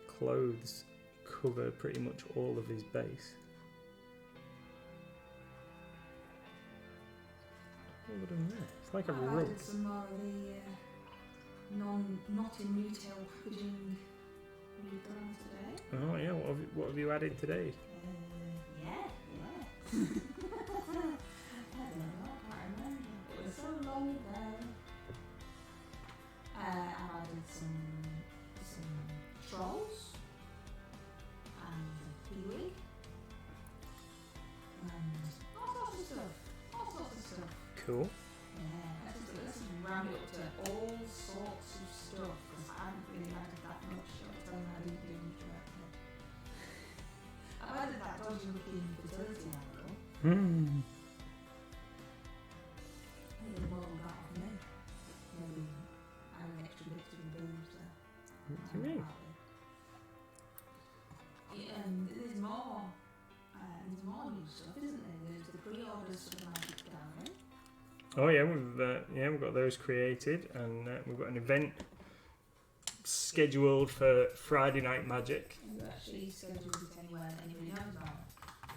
clothes cover pretty much all of his base. What have we done there? It's like a I've rug. added some more of the not in retail packaging Reaper on today. Oh yeah, what have you added today? Yeah. I don't know, I can't remember. It was so long ago. I've added some trolls and a kiwi and all sorts of stuff. Cool. Yeah, let's just round it up to all sorts of stuff because I haven't really added that much. I was telling I didn't do much work there. I've added that dodgy looking fertility angle. I didn't model that off me. Maybe add an extra bit to the boobs there. What do you mean? Yeah, and there's more new stuff, isn't there? There's the pre-orders for the Magic Gallery. Oh yeah, we've got those created, and we've got an event scheduled for Friday Night Magic. Have you actually scheduled it anywhere that anybody knows about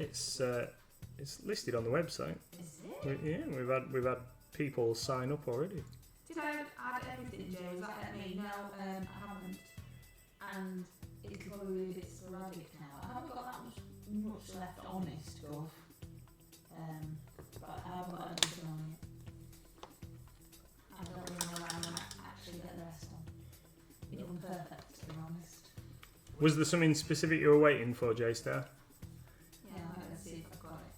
it? It's listed on the website. Is it? We've had people sign up already. Did I add everything, Jay? Was that at me? No, I haven't. And it's probably a bit sporadic now. I haven't got that much left on it stuff. But I haven't got anything on it. I don't really know where I'm going to actually get the rest on. It wasn't perfect, to be honest. Was there something specific you were waiting for, J-Star? Yeah, let's see if I've got it.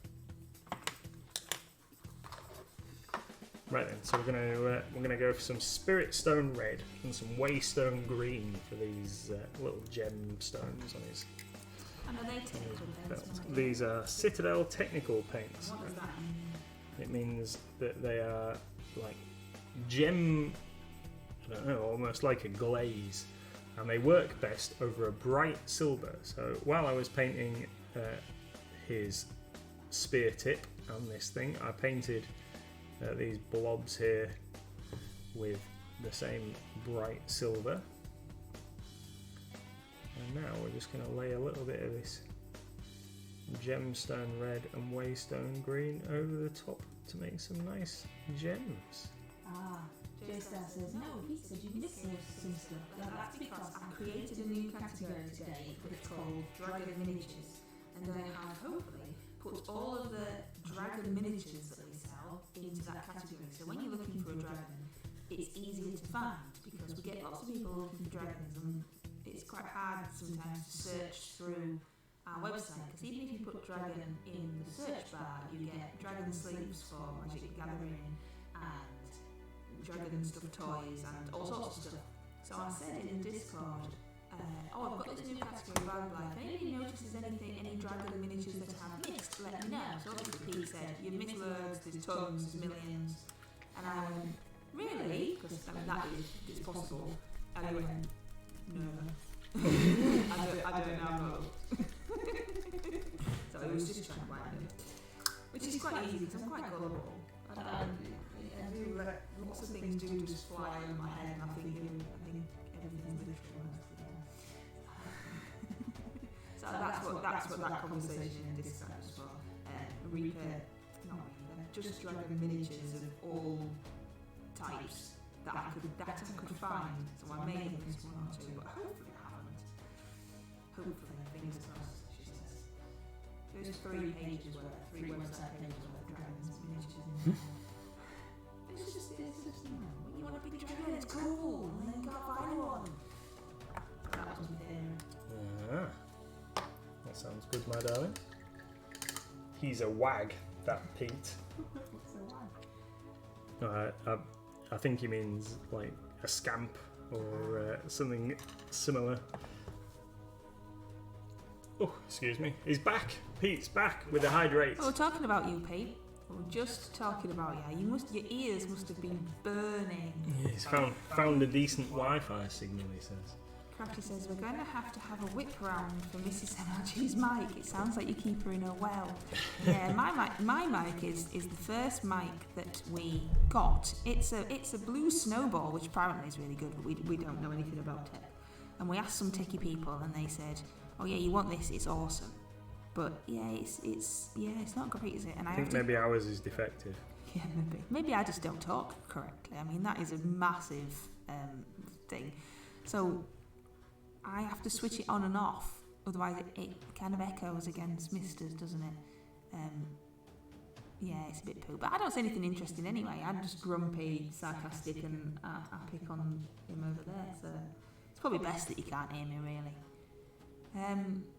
Right then, so we're gonna go for some Spirit Stone Red and some Waystone Green for these little gemstones on his. And are they technical paints? These are Citadel Technical Paints. What does that mean? It means that they are like gem, I don't know, almost like a glaze, and they work best over a bright silver. So while I was painting his spear tip on this thing, I painted these blobs here with the same bright silver, and now we're just going to lay a little bit of this gemstone red and waystone green over the top to make some nice gems. J-Star says, no, he said you missed some stuff. That's because I created a new category today, but it's called Dragon Miniatures. And then I have hopefully put all of the dragon miniatures that we sell into that category. So when you're looking for a dragon, it's easier to find because we get lots of people looking for dragons, and it's quite hard sometimes to search through our website, because even if you put dragon in the search bar, you get dragon sleeves for Magic Gathering and dragon stuffed toys and all sorts of stuff. So I said in the Discord, I've got this new category, blah blah blah. If anybody notices any dragon miniatures that I've missed, let me know. So obviously Pete said, you've missed loads, there's tons, there's millions. And I went, really? Because I mean, that is, it's possible. And I went, no. I don't know. So it was just trying to find them. Which is quite easy because I'm quite gullible. I do let lots of things do just fly on my head, and I think everything's literal. So that's what that conversation in Discord was for. Just dragon miniatures of all types that I could find. So I may have missed one or two, but hopefully I haven't. Hopefully, fingers crossed, she says. There's 3 pages worth, 3 website pages worth of dragons miniatures in there. It's just when you want to be a dragon, it's cool, and then you can't find one. That was my theory. That sounds good, my darling. He's a wag, that Pete. What's a wag? I think he means like a scamp or something similar. Oh, excuse me. He's back. Pete's back with the hydrate. We're talking about you, Pete. We're just talking about you. Your ears must have been burning. Yeah, he's found a decent Wi-Fi signal, he says. Crafty says, we're going to have whip round for Mrs. NRG's mic. It sounds like you keep her in a well. Yeah, my mic is the first mic that we got. It's a blue snowball, which apparently is really good, but we don't know anything about tech. And we asked some techie people, and they said, oh yeah, you want this? It's awesome. But yeah, it's not great, is it? And I think maybe ours is defective. Yeah, maybe I just don't talk correctly. I mean, that is a massive thing. So I have to switch it on and off, otherwise it kind of echoes against Misters, doesn't it? Yeah, it's a bit poo. But I don't say anything interesting anyway. I'm just grumpy, sarcastic, and I pick on him over there. So it's probably best that you can't hear me, really.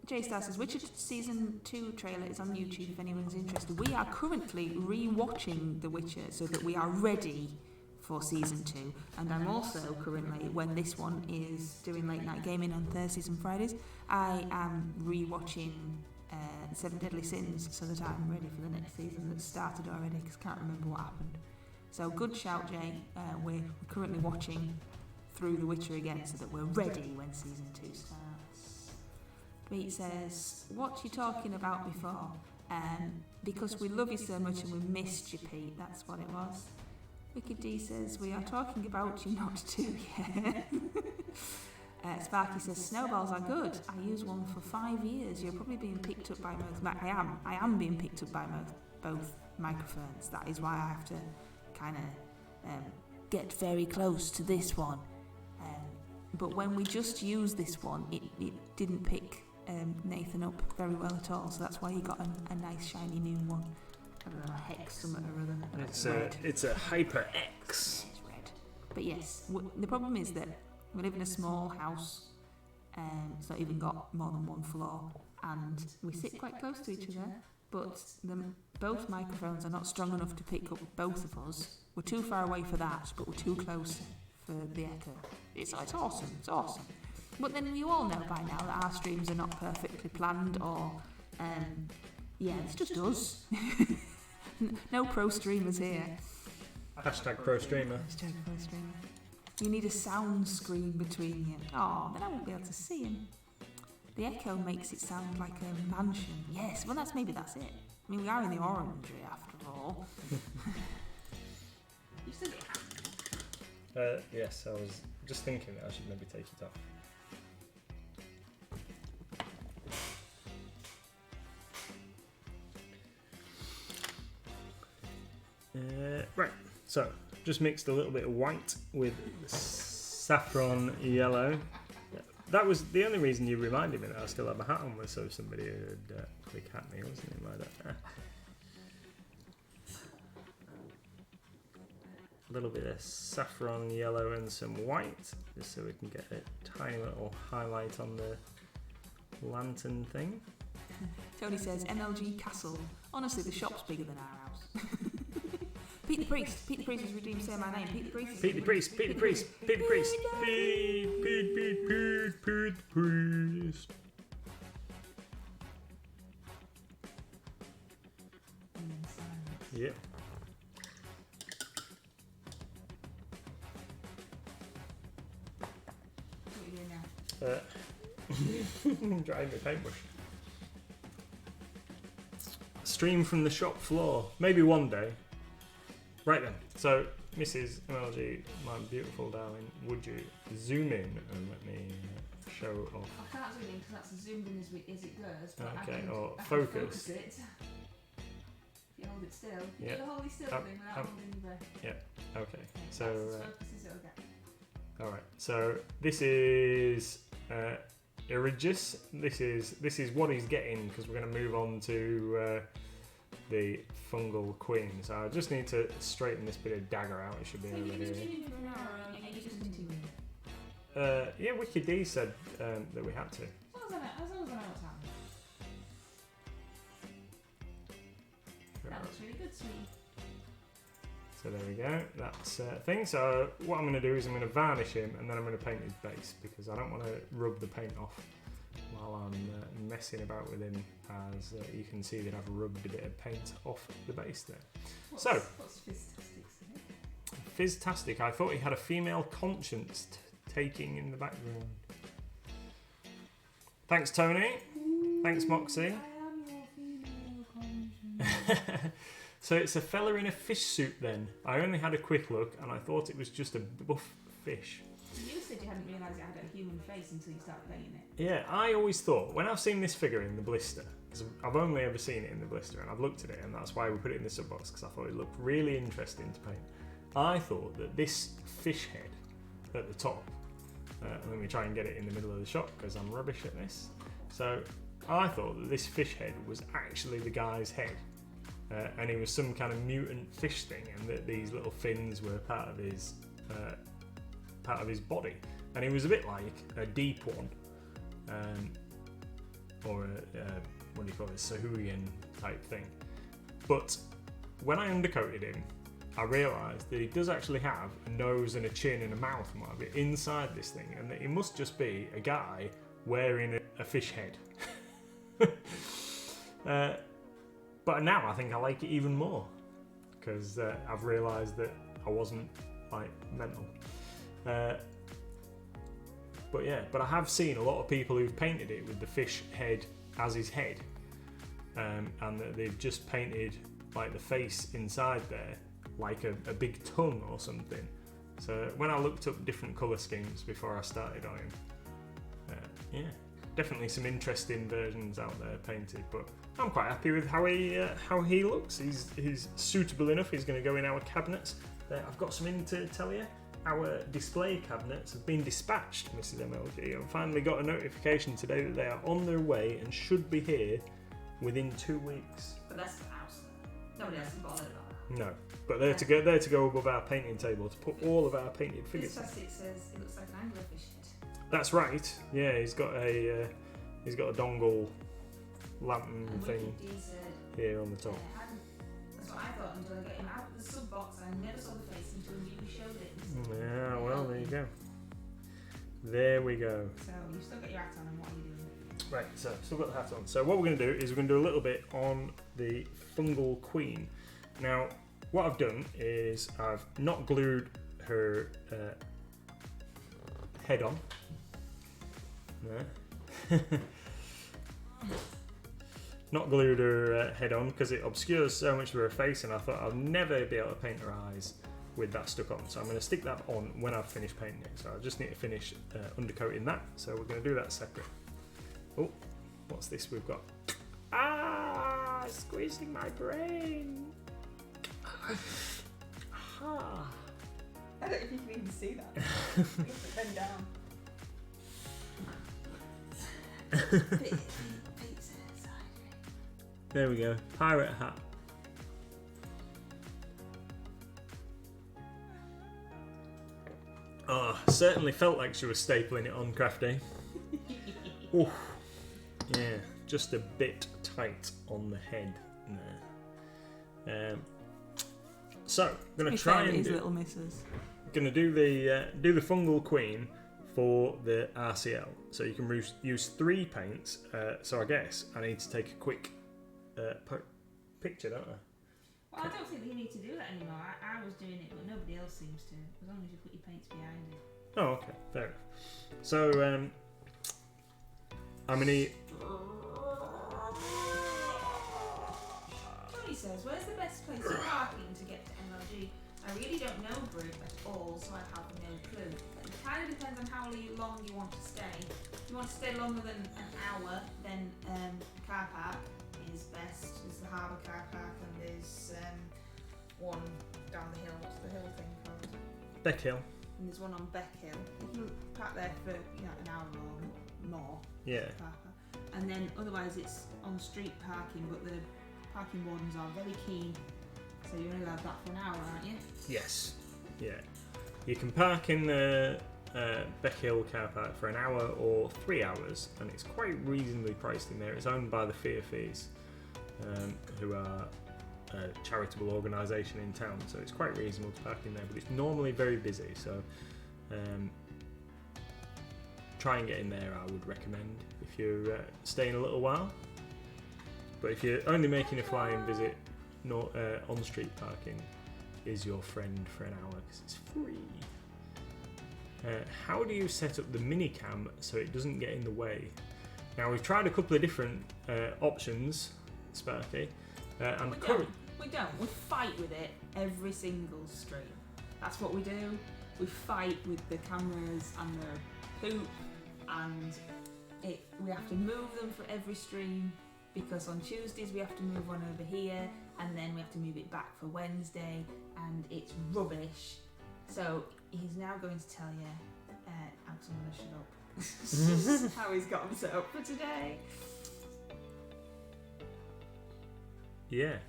J-Star says, Witcher Season 2 trailer is on YouTube if anyone's interested. We are currently re-watching The Witcher so that we are ready for Season 2. And I'm also currently, when this one is doing late night gaming on Thursdays and Fridays, I am re-watching 7 Deadly Sins so that I'm ready for the next season that's started already, because I can't remember what happened. So good shout, Jay. We're currently watching through The Witcher again so that we're ready when Season 2 starts. Pete says, what you talking about before? Because we love you so much and we missed you, Pete. That's what it was. Wicked D says, we are talking about you, not to. Yeah. Sparky says, snowballs are good. I use one for 5 years. You're probably being picked up by both. I am being picked up by both microphones. That is why I have to kind of get very close to this one. But when we just used this one, it didn't pick Nathan up very well at all, so that's why he got a nice shiny new one. I don't know, a hex something or other. It's a Hyper X. It's red. But yes, the problem is that we live in a small house, it's not even got more than one floor, and we sit quite close to each other, but both microphones are not strong enough to pick up both of us. We're too far away for that, but we're too close for the echo. It's awesome, it's awesome. But then you all know by now that our streams are not perfectly planned, or it's just us. No pro streamers here. Hashtag pro streamer. Hashtag pro streamer. You need a sound screen between you. Oh, then I won't be able to see him. The echo makes it sound like a mansion. Yes, well maybe that's it. I mean, we are in the orangery after all. You still get hat? Yes, I was just thinking that I should maybe take it off. Right, so just mixed a little bit of white with saffron yellow. That was the only reason you reminded me that I still have a hat on, was so somebody would click at me, wasn't it? Like that. A little bit of saffron yellow and some white, just so we can get a tiny little highlight on the lantern thing. Tony says MLG Castle. Honestly, the shop's bigger than our house. Pete the Priest. Pete the Priest is redeemed. Say my name. Pete the Priest. Pete the Priest. Pete the Priest. Pete the Priest. Pete the Priest. Yep. What are you doing now? Drying my paintbrush. Stream from the shop floor. Maybe one day. Right then. So, Mrs. MLG, my beautiful darling, would you zoom in and let me show off? I can't zoom in because that's zoomed in as it goes. But Okay, I can focus. it. If you hold it still. Yeah. You hold it still thing without holding your breath. Yeah. Okay. So. Focus is okay. All right. So this is Irigis. This is what he's getting, because we're going to move on to the Fungal Queen. So I just need to straighten this bit of dagger out. It should be over here. Yeah, Wiki D said that we had to. As long as I know what's happening. That looks really good, sweetie. So there we go, that's a thing. So what I'm going to do is I'm going to varnish him, and then I'm going to paint his base, because I don't want to rub the paint off while I'm messing about with him, as you can see that I've rubbed a bit of paint off the base there. What's Fizztastic? Fizztastic, I thought he had a female conscience taking in the background. Thanks, Tony. Thanks, Moxie. I am your female conscience. So it's a fella in a fish suit then. I only had a quick look and I thought it was just a buff fish. You said you hadn't realised it had a human face until you started painting it. Yeah, I always thought, when I've seen this figure in the blister, because I've only ever seen it in the blister and I've looked at it, and that's why we put it in the sub box, because I thought it looked really interesting to paint. I thought that this fish head at the top, let me try and get it in the middle of the shot because I'm rubbish at this. So I thought that this fish head was actually the guy's head. And he was some kind of mutant fish thing, and that these little fins were part of his body, and he was a bit like a deep one, or a what do you call it, Sahuagin type thing. But when I undercoated him, I realised that he does actually have a nose and a chin and a mouth and whatever inside this thing, and that he must just be a guy wearing a fish head. But now I think I like it even more, because I've realised that I wasn't like mental. But yeah, but I have seen a lot of people who've painted it with the fish head as his head, and that they've just painted like the face inside there like a big tongue or something. So when I looked up different colour schemes before I started on him, yeah, definitely some interesting versions out there painted, but I'm quite happy with how he looks. He's suitable enough. He's going to go in our cabinets. I've got something to tell you. Our display cabinets have been dispatched, Mrs. MLG. I've finally got a notification today that they are on their way and should be here within 2 weeks. But that's the house. Nobody else is bothered about that. No, but they're to go above our painting table to put all of our painted figures. This plastic says it looks like an anglerfish head. That's right. Yeah, he's got a dongle lantern thing here on the top. That's what I thought until I got him out of the sub box. I never saw the face until you showed it. Yeah, well, there you go. There we go. So you've still got your hat on, and what are you doing? Right, so still got the hat on. So what we're going to do is we're going to do a little bit on the Fungal Queen. Now, what I've done is I've not glued her head on. No. Not glued her head on because it obscures so much of her face, and I thought I'll never be able to paint her eyes with that stuck on. So I'm going to stick that on when I've finished painting it. So I just need to finish undercoating that. So we're going to do that separate. Oh, what's this we've got? Ah, squeezing my brain. Ah. I don't know if you can even see that. You have to bend down. There we go. Pirate hat. Oh, certainly felt like she was stapling it on, Crafty. Oof. Yeah, just a bit tight on the head there. So, I'm gonna try and do, little misses. gonna do the Fungal Queen for the RCL. So you can use 3 paints. So I guess I need to take a quick picture, don't I? Well, I don't think you need to do that anymore. I was doing it, but nobody else seems to. As long as you put your paints behind it. Oh, okay, fair enough. So I'm gonna need. Tony says, "Where's the best place for parking to get to MLG? I really don't know Brig at all, so I have no clue. It kind of depends on how long you want to stay. If you want to stay longer than an hour, then car park is best. There's the Harbour car park, and there's one down the hill. What's the hill thing called? Beck Hill. And there's one on Beck Hill. You can park there for an hour or more. Yeah. And then otherwise it's on street parking, but the parking wardens are very keen. So you're only allowed that for an hour, aren't you? Yes. Yeah. You can park in the Beck Hill car park for an hour or 3 hours, and it's quite reasonably priced in there. It's owned by the Fees, who are a charitable organisation in town, so it's quite reasonable to park in there, but it's normally very busy, so try and get in there, I would recommend, if you're staying a little while. But if you're only making a flying visit, on-street parking is your friend for an hour because it's free. How do you set up the minicam so it doesn't get in the way? Now, we've tried a couple of different options, Sparky, and we don't. We fight with it every single stream. That's what we do. We fight with the cameras and the poop, and we have to move them for every stream, because on Tuesdays we have to move one over here, and then we have to move it back for Wednesday, and it's rubbish. So he's now going to tell you, I'm going to shut up. This is how he's got them set up for today. Yeah.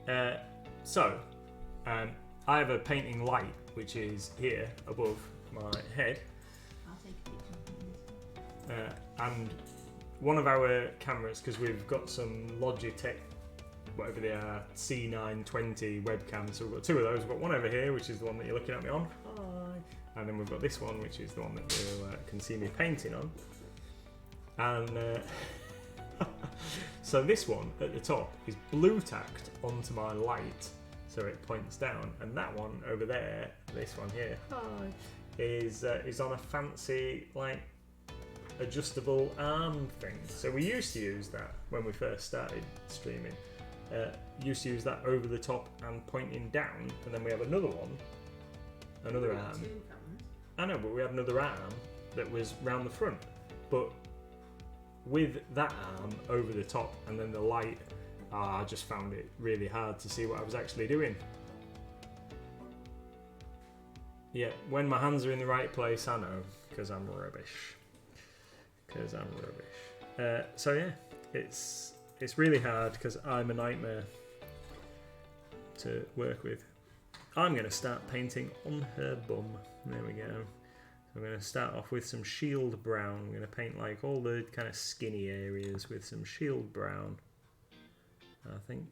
I have a painting light which is here above my head. I'll take a picture. And one of our cameras, because we've got some Logitech, whatever they are, C920 webcams, so we've got 2 of those. We've got one over here, which is the one that you're looking at me on. Hi. And then we've got this one, which is the one that you can see me painting on. And so this one at the top is blue tacked onto my light, so it points down. And that one over there, this one here, is on a fancy adjustable arm thing. So we used to use that when we first started streaming. Used to use that over the top and pointing down, and then we have another one, another arm. I know, but we had another arm that was round the front, but with that arm over the top and then the light, I just found it really hard to see what I was actually doing. Yeah, when my hands are in the right place, I know, because I'm rubbish. So yeah, it's really hard because I'm a nightmare to work with. I'm going to start painting on her bum. There we go. I'm going to start off with some shield brown. I'm going to paint like all the kind of skinny areas with some shield brown, I think.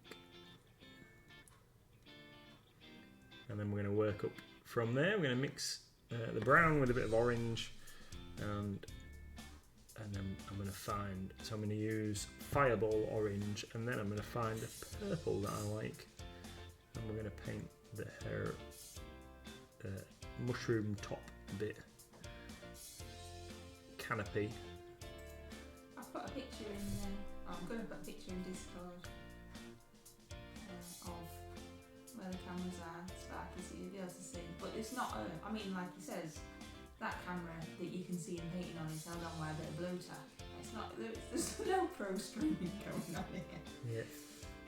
And then we're going to work up from there. We're going to mix the brown with a bit of orange, and then I'm going to find, so I'm going to use fireball orange, and then I'm going to find a purple that I like, and we're going to paint the hair mushroom top bit canopy. I've put a picture in there. I'm going to put a picture in Discord of where the cameras are, Sparky, so you'll be able to see. But it's not, I mean, like he says, that camera that you can see him painting on is held on by a bit of blue tack. It's not, there's no pro streaming going on here. Yeah.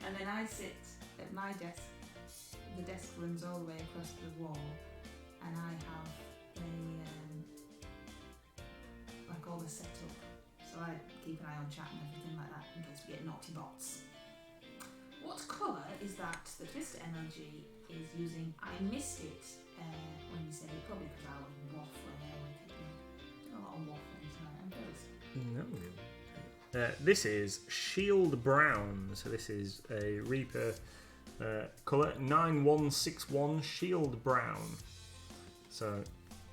And then I sit at my desk. The desk runs all the way across the wall, and I have like all the setup. So I keep an eye on chat and everything like that in case we get naughty bots. What colour is that Twister MLG is using? I missed it when you said it, probably because I was waffling. A lot of waffling tonight. I'm very No. This is shield brown. So this is a Reaper colour 9161 shield brown. So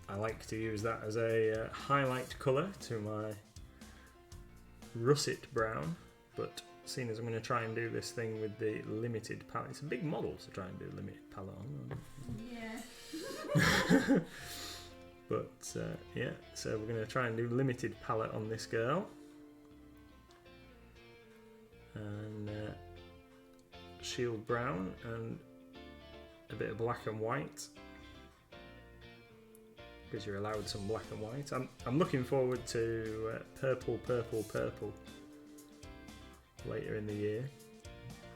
I like to use that as a highlight colour to my russet brown, but seeing as I'm going to try and do this thing with the limited palette, it's a big model to try and do limited palette on. Yeah. But yeah, so we're going to try and do limited palette on this girl. And shield brown and a bit of black and white, because you're allowed some black and white. I'm looking forward to purple later in the year.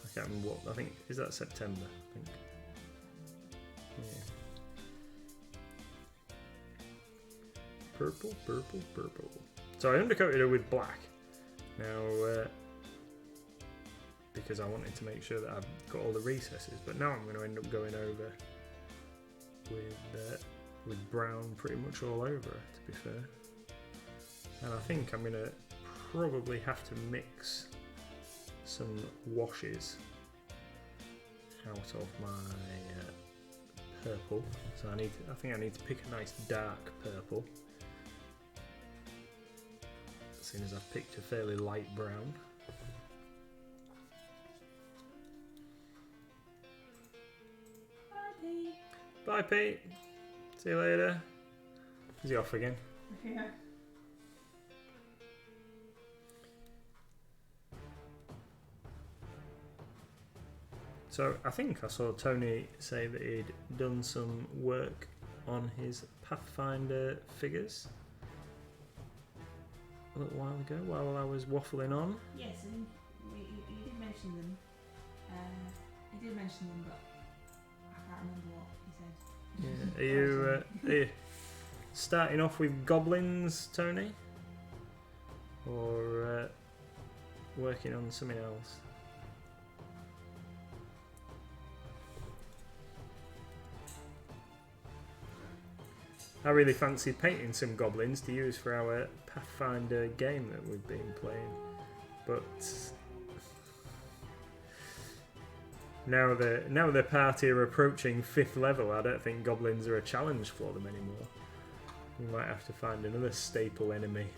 I can't remember what, I think, is that September? I think. Yeah. Purple. So I undercoated her with black. Now, because I wanted to make sure that I've got all the recesses, but now I'm going to end up going over with brown pretty much all over her, to be fair. And I think I'm going to probably have to mix some washes out of my purple. So I think I need to pick a nice dark purple, seeing as I've picked a fairly light brown. Bye, Pete. See you later. Is he off again? Yeah. So I think I saw Tony say that he'd done some work on his Pathfinder figures a little while ago while I was waffling on. Yes, and you did mention them. You did mention them, but I can't remember what he said. Yeah. Are you starting off with goblins, Tony? Or working on something else? I really fancied painting some goblins to use for our Pathfinder game that we've been playing, but now the party are approaching 5th level, I don't think goblins are a challenge for them anymore. We might have to find another staple enemy.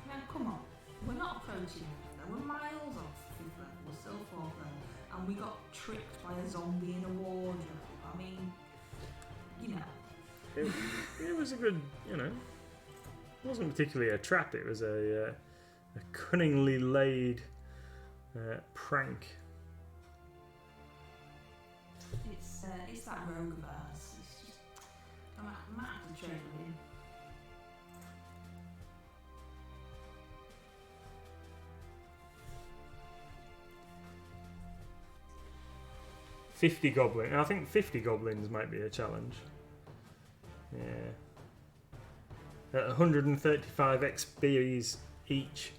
Now, come on. We're not approaching 5th level. We're miles off 5th level. We're still 4th level. And we got tricked by a zombie in a wardrobe. I mean, you know. It was a good, it wasn't particularly a trap, it was a cunningly laid prank. It's that rogue of ours. It's just, I might have to trade with him. $50 goblin. I think 50 goblins might be a challenge. At 135 XPs each,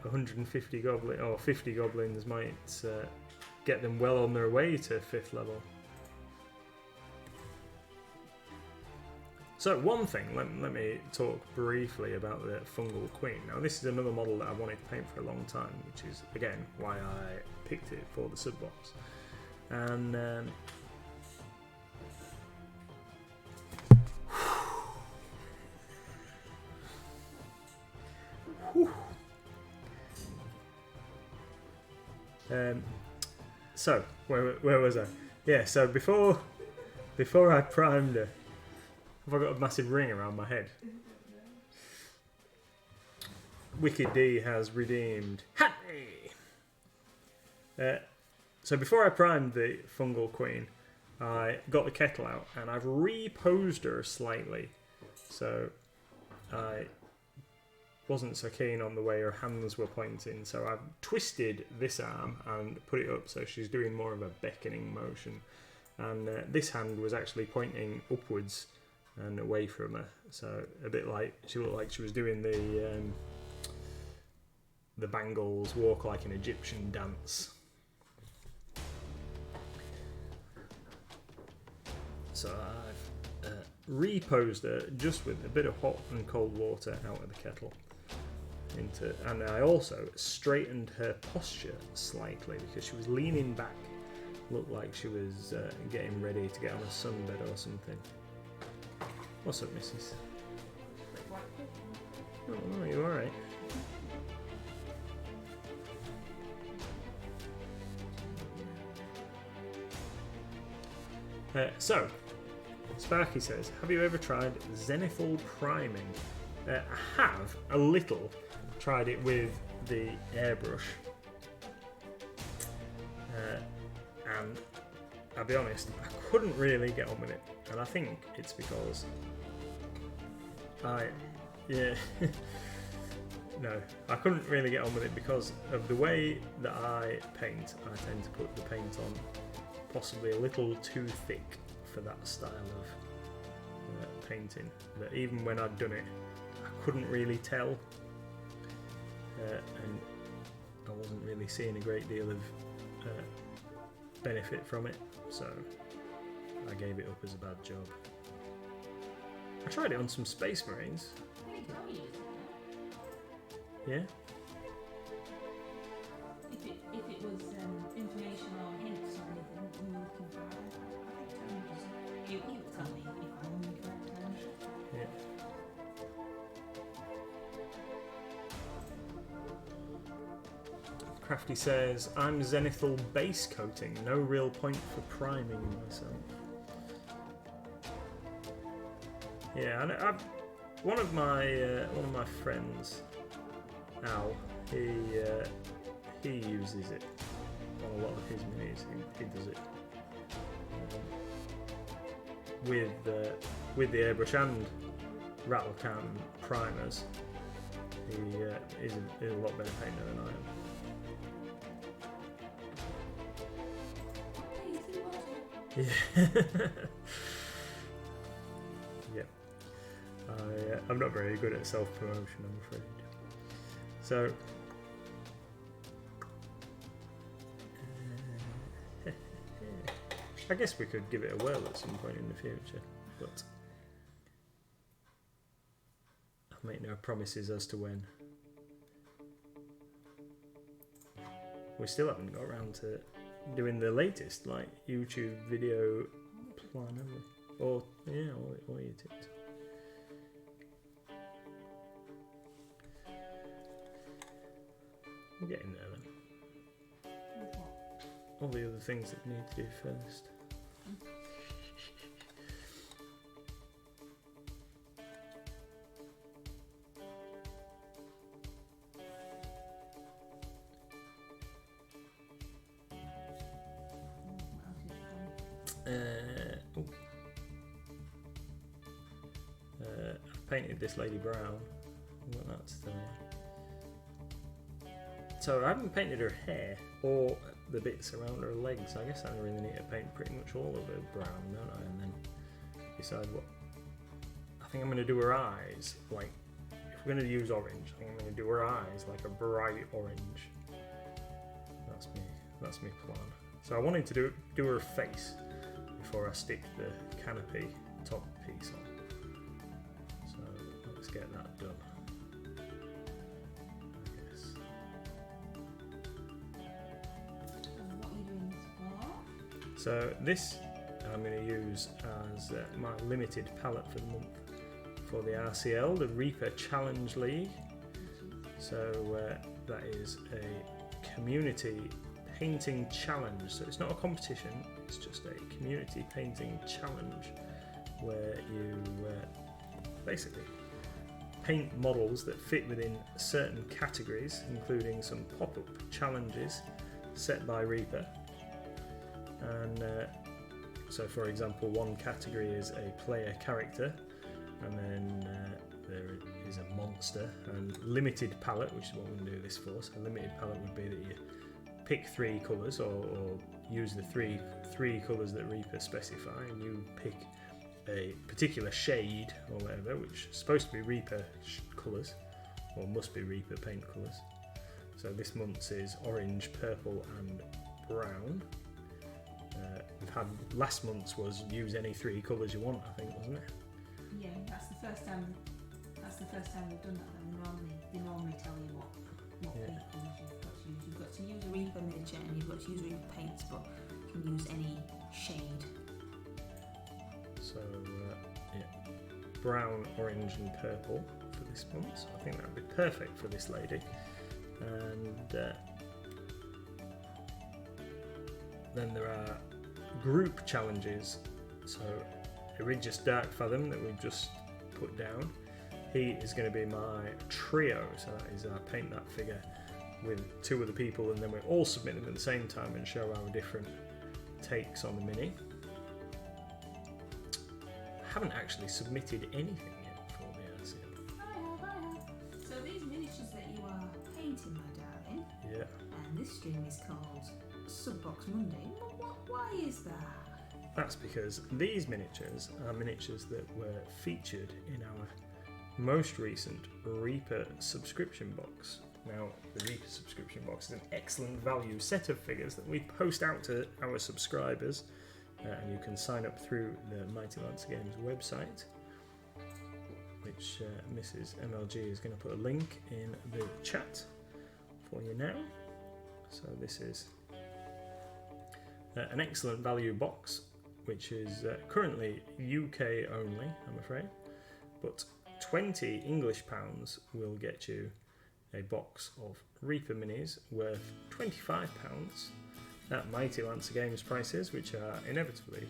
150 goblin or 50 goblins might get them well on their way to 5th level. So one thing, let me talk briefly about the Fungal Queen. Now this is another model that I wanted to paint for a long time, which is again why I picked it for the sub-box. And so where was I? Yeah, so before I primed her, have I got a massive ring around my head? Wicked D has redeemed Happy. So before I primed the Fungal Queen, I got the kettle out and I've reposed her slightly. So I wasn't so keen on the way her hands were pointing, so I've twisted this arm and put it up so she's doing more of a beckoning motion. And this hand was actually pointing upwards and away from her, so a bit like she looked like she was doing the Bangles walk like an Egyptian dance. So I've reposed her just with a bit of hot and cold water out of the kettle. And I also straightened her posture slightly because she was leaning back, looked like she was getting ready to get on a sunbed or something. What's up, missus? Oh, you alright? So, Sparky says, have you ever tried zenithal priming? I have a little. Tried it with the airbrush. And I'll be honest, I couldn't really get on with it. And I think it's because no, I couldn't really get on with it because of the way that I paint. I tend to put the paint on possibly a little too thick for that style of painting. But even when I'd done it, I couldn't really tell, and I wasn't really seeing a great deal of benefit from it, so I gave it up as a bad job. I tried it on some Space Marines. Yeah? If it was information or hints or anything you were looking for, I think you tell me if I'm on the correct one. Yeah. Crafty says, I'm zenithal base coating, no real point for priming myself. Yeah, and one of my friends, Al, he uses it on a lot of his minis. He does it with the airbrush and rattle can primers. He is a lot better painter than I am. Yeah. Yep. I'm not very good at self-promotion, I'm afraid. So, I guess we could give it a whirl at some point in the future, but I'll make no promises as to when. We still haven't got around to doing the latest, like, YouTube video plan, have we? Or your tips. We're getting there then. All the other things that we need to do first. I painted this lady brown. What that's there. So I haven't painted her hair or the bits around her legs. I guess I really need to paint pretty much all of her brown, don't I? And then decide what I think I'm going to do her eyes like, if we're going to use orange, I think I'm going to do her eyes like a bright orange. That's me plan. So I wanted to do her face before I stick the canopy top piece on. So let's get that done. I guess. What are you doing this for? So this I'm going to use as my limited palette for the month for the RCL, the Reaper Challenge League. So that is a community painting challenge. So it's not a competition, it's just a community painting challenge where you basically paint models that fit within certain categories, including some pop-up challenges set by Reaper. And so for example, one category is a player character, and then there is a monster, and limited palette, which is what we're going to do this for. So limited palette would be that you pick 3 colours, or use the three colours that Reaper specify, and you pick a particular shade or whatever, which is supposed to be Reaper colours, or must be Reaper paint colours. So this month's is orange, purple and brown. We've had, last month's was use any 3 colours you want, I think, wasn't it? Yeah, that's the first time we've done that. They normally tell you what paint colours you've got to use. You've got to use a Reaper miniature and you've got to use Reaper paints, but you can use any shade. So yeah, brown, orange and purple for this month. So I think that would be perfect for this lady. And then there are group challenges. So Irigus Darkfathom that we've just put down, he is going to be my trio. So that is, I paint that figure with 2 other people, and then we're all submitting at the same time and show our different takes on the mini. I haven't actually submitted anything yet for the RCL. I have. So these miniatures that you are painting, my darling, Yeah. and this stream is called Subbox Monday. Why is that? That's because these miniatures are miniatures that were featured in our most recent Reaper subscription box. Now, the Reaper subscription box is an excellent value set of figures that we post out to our subscribers, and you can sign up through the Mighty Lance Games website, which Mrs. MLG is going to put a link in the chat for you now. So this is an excellent value box, which is currently UK only, I'm afraid, but 20 English pounds will get you a box of Reaper minis worth £25 at Mighty Lance Games prices, which are inevitably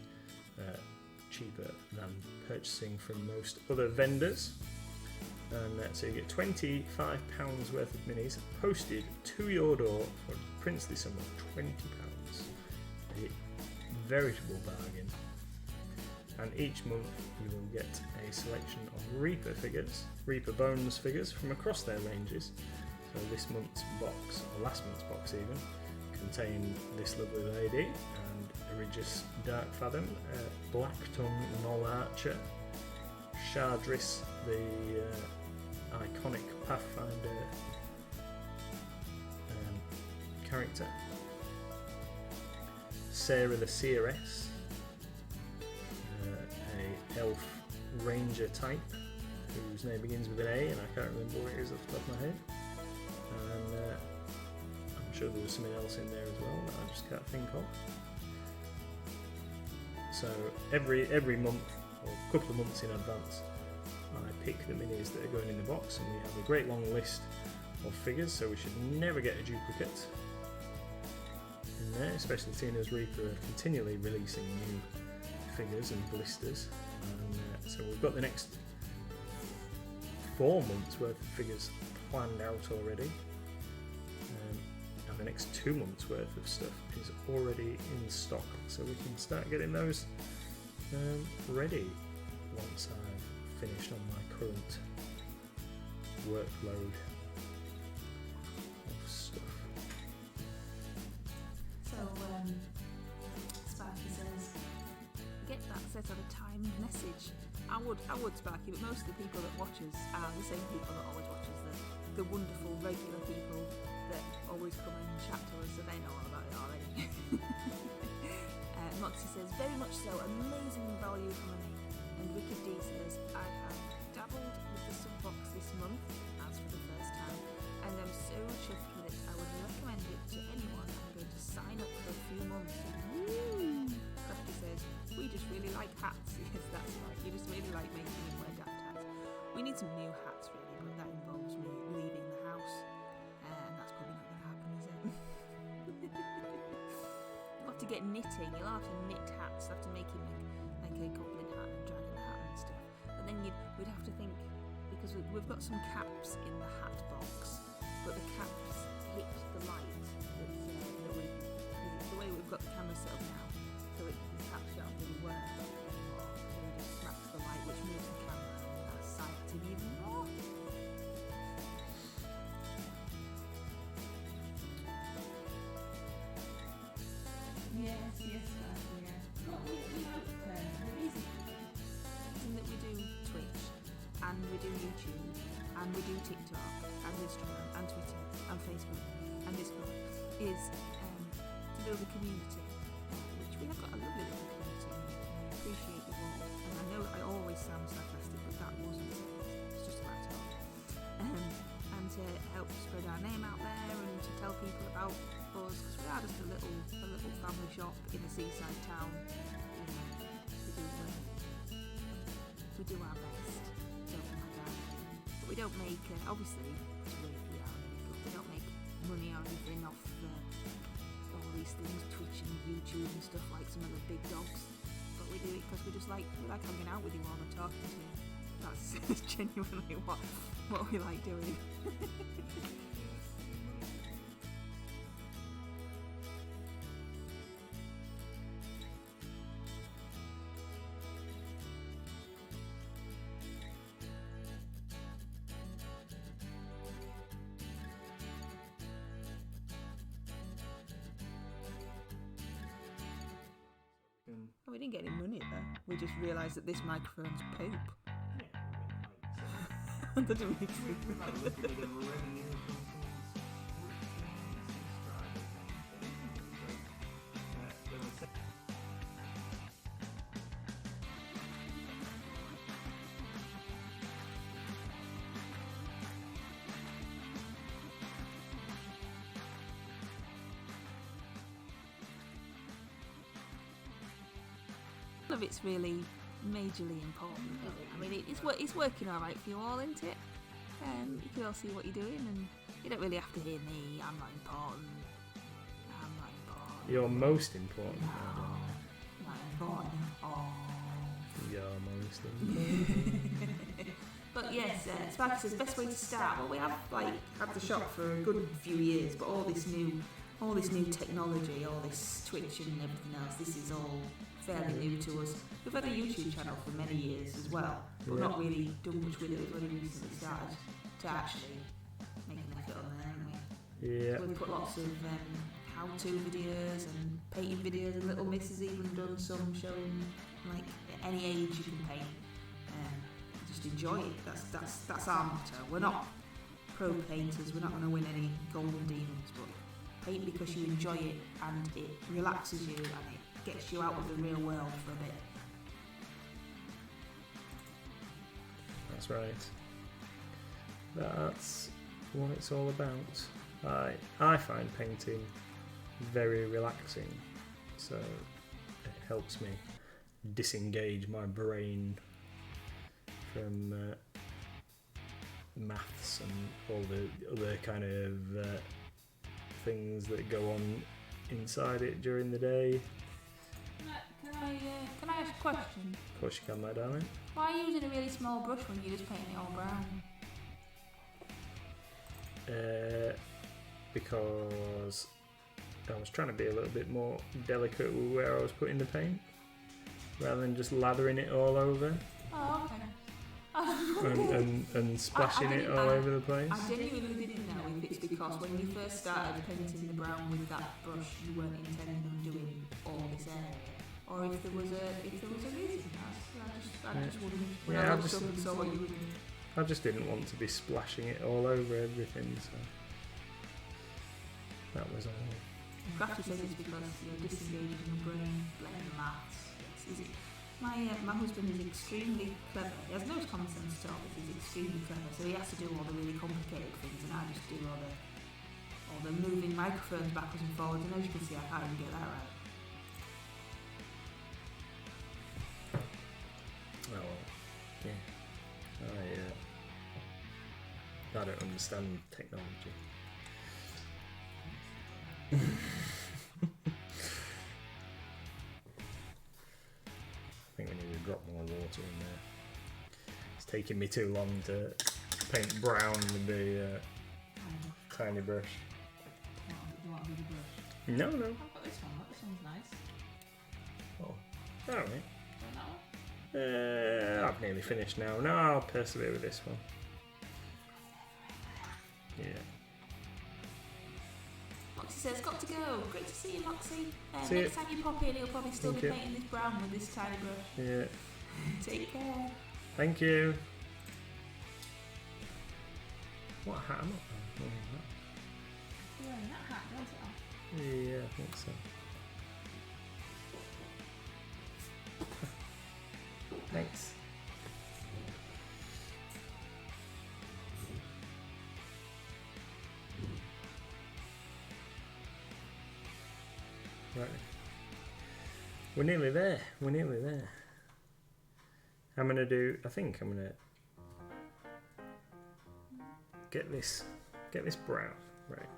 cheaper than purchasing from most other vendors. And so you get £25 worth of minis posted to your door for a princely sum of £20. A veritable bargain. And each month you will get a selection of Reaper figures, Reaper Bones figures from across their ranges. So this month's box, or last month's box even, contained this lovely lady, and Irigus Darkfathom, Blacktongue Knoll Archer, Shardris, the iconic Pathfinder character, Sarah the Seeress, a elf ranger type whose name begins with an A and I can't remember what it is off the top of my head, and I'm sure there was something else in there as well that I just can't think of. So every month, or a couple of months in advance, I pick the minis that are going in the box, and we have a great long list of figures, so we should never get a duplicate in there, especially seeing as Reaper are continually releasing new figures and blisters. And so we've got the next 4 months worth of figures planned out already, and the next 2 months worth of stuff is already in stock, so we can start getting those ready once I've finished on my current workload of stuff. So, Sparky says, get that set on a timed message. I would Sparky, but most of the people that watch us are the same people that always watch us, the wonderful regular people that always come and chat to us, so they know all about it already. Moxie says, very much so, amazing value for money. And Ricky D says, I have dabbled with the sub box this month, as for the first time, and I'm so chuffed with it. I would recommend it to anyone. I'm going to sign up for a few months. Woo! Crafty says, we just really like hats. Yes, that's right. You just really like making me wear daft hats. We need some new hats, really, but that involves me leaving the house, and that's probably not going to happen, is it? You'll have to get knitting. You'll have to knit hats. You'll have to make him like a goblin hat and dragon hat and stuff. But then we'd have to think, because we've got some caps in the hat box, but the caps hit the light the way we've got the camera set up now, so the caps don't really work anymore. So it just smacks the light, which moves the camera, and that's sighting even more. Yes, yeah. Well, we hope the reason that we do Twitch, and we do YouTube, and we do TikTok, and Instagram, and Twitter, and Facebook, and Discord, is to build a community, which we have got a lovely little community, and I appreciate you all. And I know I always sound sarcastic, but that wasn't it. It's just about talk. And to help spread our name out there, and to tell people about us, because we are just a little family shop in a seaside town. We do our best, don't we, my dad? But we don't make, obviously, we don't make money or anything off all these things, Twitch and YouTube and stuff like some of the big dogs. But we do it because we like hanging out with you all and talking to you. That's genuinely what we like doing. We didn't get any money there. We just realised that this microphone's poop. That didn't make sense. None of it's really majorly important, is it? I mean, it's working all right for you all, isn't it? You can all see what you're doing, and you don't really have to hear me. I'm not important. You're most important. Not important. Oh. You're most important. But yes, Sparky says best way to start. Well, we have had the shop for a good few years, but all this new technology, all this Twitch and everything else, this is all fairly new to us. We've had a YouTube channel for many years as well, but not really done much with it. We've only recently started to actually make an effort on there, haven't we? Yeah. So we've put lots of how-to videos and painting videos, and Little Miss has even done some showing like any age you can paint. Just enjoy it. That's our motto. We're not pro painters. We're not going to win any golden demons, but paint because you enjoy it and it relaxes you and it gets you out of the real world for a bit. That's right. That's what it's all about. I find painting very relaxing, so it helps me disengage my brain from maths and all the other kind of things that go on inside it during the day. Can I ask a question? Of course you can, my darling. Why are you using a really small brush when you're just painting it all brown? Because I was trying to be a little bit more delicate with where I was putting the paint, rather than just lathering it all over. Oh, okay. and splashing it all over the place. I genuinely didn't know if it's because when you first started painting the brown with that brush, you weren't intending on doing all this area, or if there was a reason. I just wouldn't. When Yeah, I looked up and saw what you were doing. I just didn't want to be splashing it all over everything, so that was all. Crafty says it's because you're disengaged in your brain, blame the maths. Yes, my husband is extremely clever. He has no common sense at all, but he's extremely clever. So he has to do all the really complicated things, and I just do all the moving microphones backwards and forwards. And as you can see, I can't even get that right. Oh well, yeah. I don't understand technology. I think we need to drop more water in there. It's taking me too long to paint brown with the tiny brush. Do you want a bigger brush? No. I've got this one. This one's nice. Oh, alright. Want that one? I've nearly finished now. No, I'll persevere with this one. Yeah. Moxie says, got to go. Great to see you, Moxie. See Next time you pop in, you'll probably still Thank be you. painting this brown with this tiny brush. Yeah. Take care. Thank you. What hat am I You're wearing that hat, don't you? wearing? Yeah, I think so. Thanks. Right. We're nearly there. We're nearly there. I think I'm gonna get this brown. Right.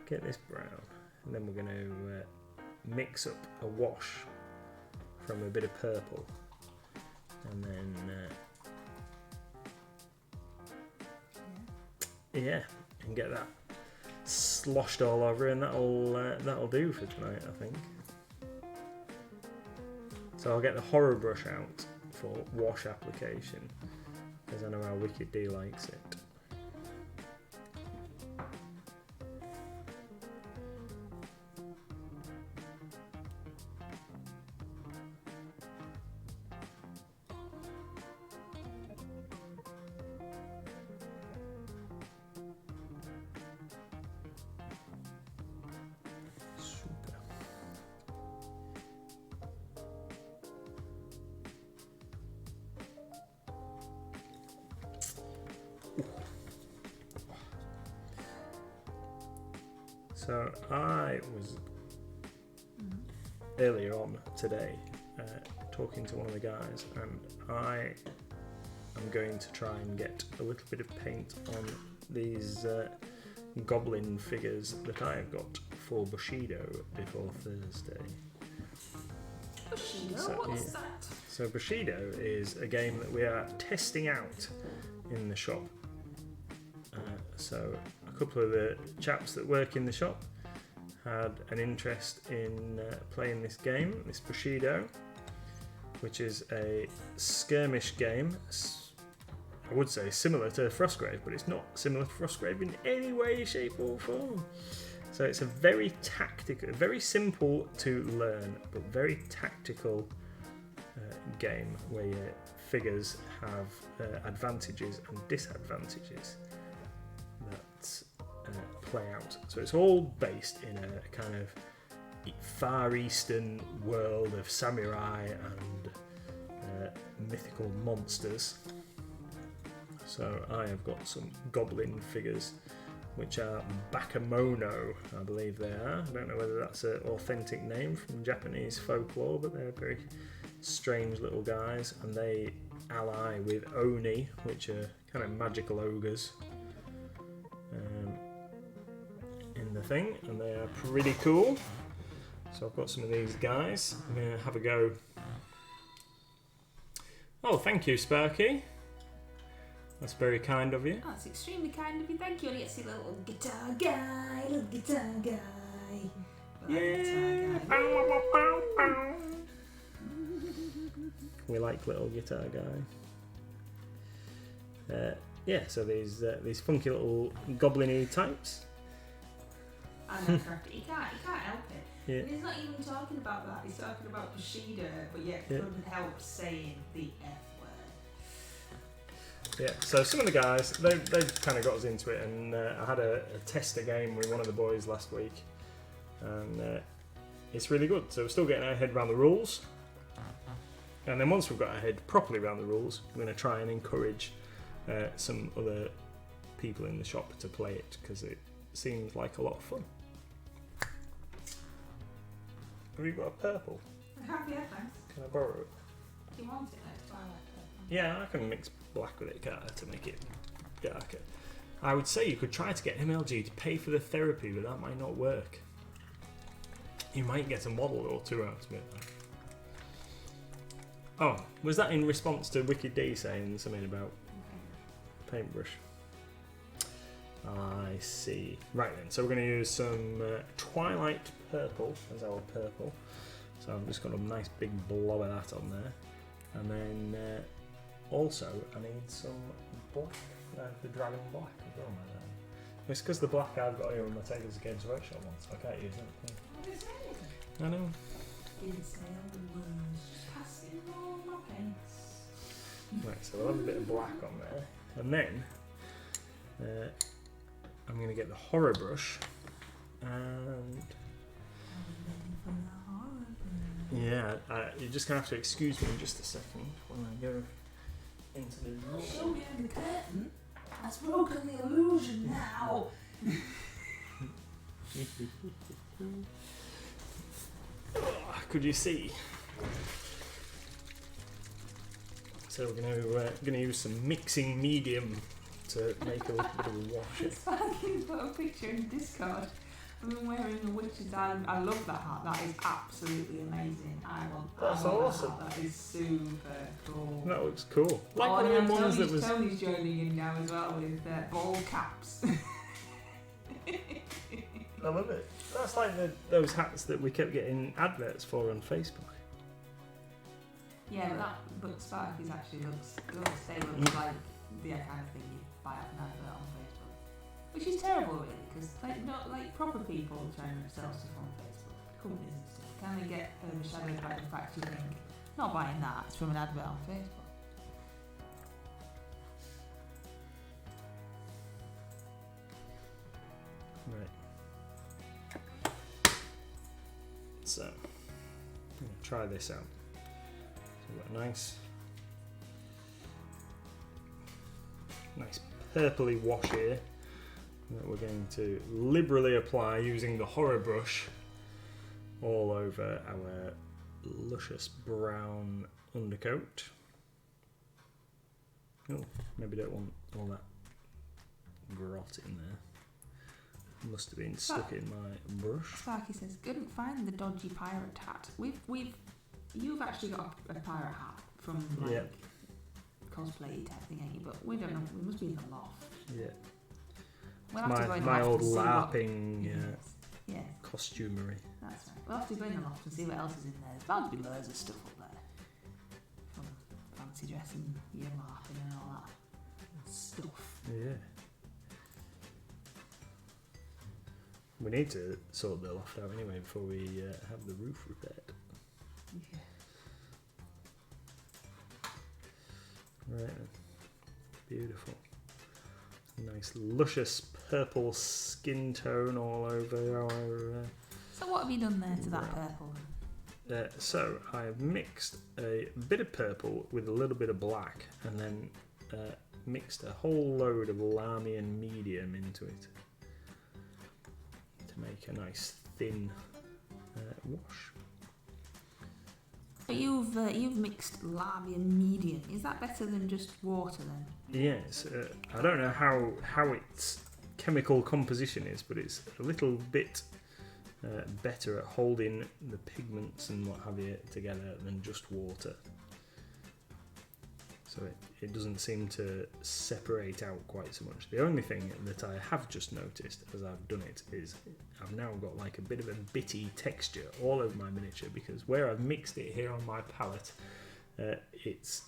Get this brown. And then we're gonna mix up a wash from a bit of purple. And then yeah, and get that sloshed all over, and that'll do for tonight, I think. So I'll get the horror brush out for wash application, because I know how Wicked D likes it. Super. So I was earlier on today talking to one of the guys, and I am going to try and get a little bit of paint on these goblin figures that I have got for Bushido before Thursday. Bushido? So, What's yeah. that? So Bushido is a game that we are testing out in the shop. So a couple of the chaps that work in the shop had an interest in playing this game, this Bushido, which is a skirmish game. I would say similar to Frostgrave, but it's not similar to Frostgrave in any way, shape or form. So it's a very tactical, very simple to learn, but very tactical game where your figures have advantages and disadvantages that play out. So it's all based in a kind of Far Eastern world of samurai and mythical monsters. So I have got some goblin figures, which are Bakemono, I believe they are. I don't know whether that's an authentic name from Japanese folklore, but they're very strange little guys, and they ally with Oni, which are kind of magical ogres in the thing, and they are pretty cool. So I've got some of these guys. I'm going to have a go. Oh, thank you, Sparky. That's very kind of you. Oh, it's extremely kind of you. Thank you. And you get to see the little guitar guy, Yeah. We like little guitar guy. Yeah, so these funky little goblin-y types. I know, correct. You can't help it. Yeah. He's not even talking about that. He's talking about Kushida, but yet Yeah. couldn't help saying the F word. Yeah, so some of the guys, they've kind of got us into it, and I had a tester game with one of the boys last week, and it's really good. So we're still getting our head around the rules, and then once we've got our head properly around the rules, we're going to try and encourage some other people in the shop to play it, because it seems like a lot of fun. Have you got a purple? I have, yeah, thanks. Can I borrow it? Do you want it like Twilight Purple? Yeah, I can mix black with it, can't I, to make it darker. I would say you could try to get MLG to pay for the therapy, but that might not work. You might get a model or two out of it. Oh, was that in response to Wicked D saying something about paintbrush? I see. Right then, so we're going to use some Twilight Purple as our purple. So I've just got a nice big blob of that on there. And then also I need some black, the Dragon Black as well. It's because the black I've got here on my Tables Games Workshop one, so I can't use it. I know. Didn't say all the words, just passing all my paints. Right, so we'll have a bit of black on there. And then I'm going to get the horror brush and yeah, you're just going to have to excuse me in just a second when I go into the room. Show behind the curtain. That's broken the illusion now. Could you see? So we're going to use some mixing medium to make a little bit of a wash. Sparky's put a picture in Discord. I've been wearing a witch's eye. I love that hat. That is absolutely amazing. That's I want awesome. That is super cool. That looks cool. Like oh, one of and them ones that was. Tony's joining in now as well with ball caps. I love it. That's like those hats that we kept getting adverts for on Facebook. Yeah, but Sparky's actually looks like the kind of thing you buy up an advert on Facebook, which is terrible really, because not like proper people trying to sell stuff on Facebook, companies and stuff, kind of get overshadowed by the fact you think, not buying that, it's from an advert on Facebook. Right. So, I'm going to try this out. So we've got a nice purpley wash here that we're going to liberally apply using the horror brush all over our luscious brown undercoat. Oh, maybe don't want all that grot in there. Must have been stuck in my brush. Sparky says, couldn't find the dodgy pirate hat. You've actually got a pirate hat from cosplay type thing, ain't you? But we don't know. We must be in the loft. Yeah. We'll have to go in the My loft old and see LARPing yeah, costumery. that's right. We'll have to go in the loft and see what else is in there. There's bound to be loads of stuff up there. From fancy dressing, your LARPing and all that stuff. Yeah. We need to sort the loft out anyway before we have the roof repaired. Yeah. Right then. Beautiful. Nice luscious purple skin tone all over our... So what have you done there to that purple? So I have mixed a bit of purple with a little bit of black, and then mixed a whole load of Lamian medium into it to make a nice thin wash. But you've mixed Lamian medium. Is that better than just water then? Yes, I don't know how its chemical composition is, but it's a little bit better at holding the pigments and what have you together than just water. So it doesn't seem to separate out quite so much. The only thing that I have just noticed as I've done it is I've now got like a bit of a bitty texture all over my miniature, because where I've mixed it here on my palette, it's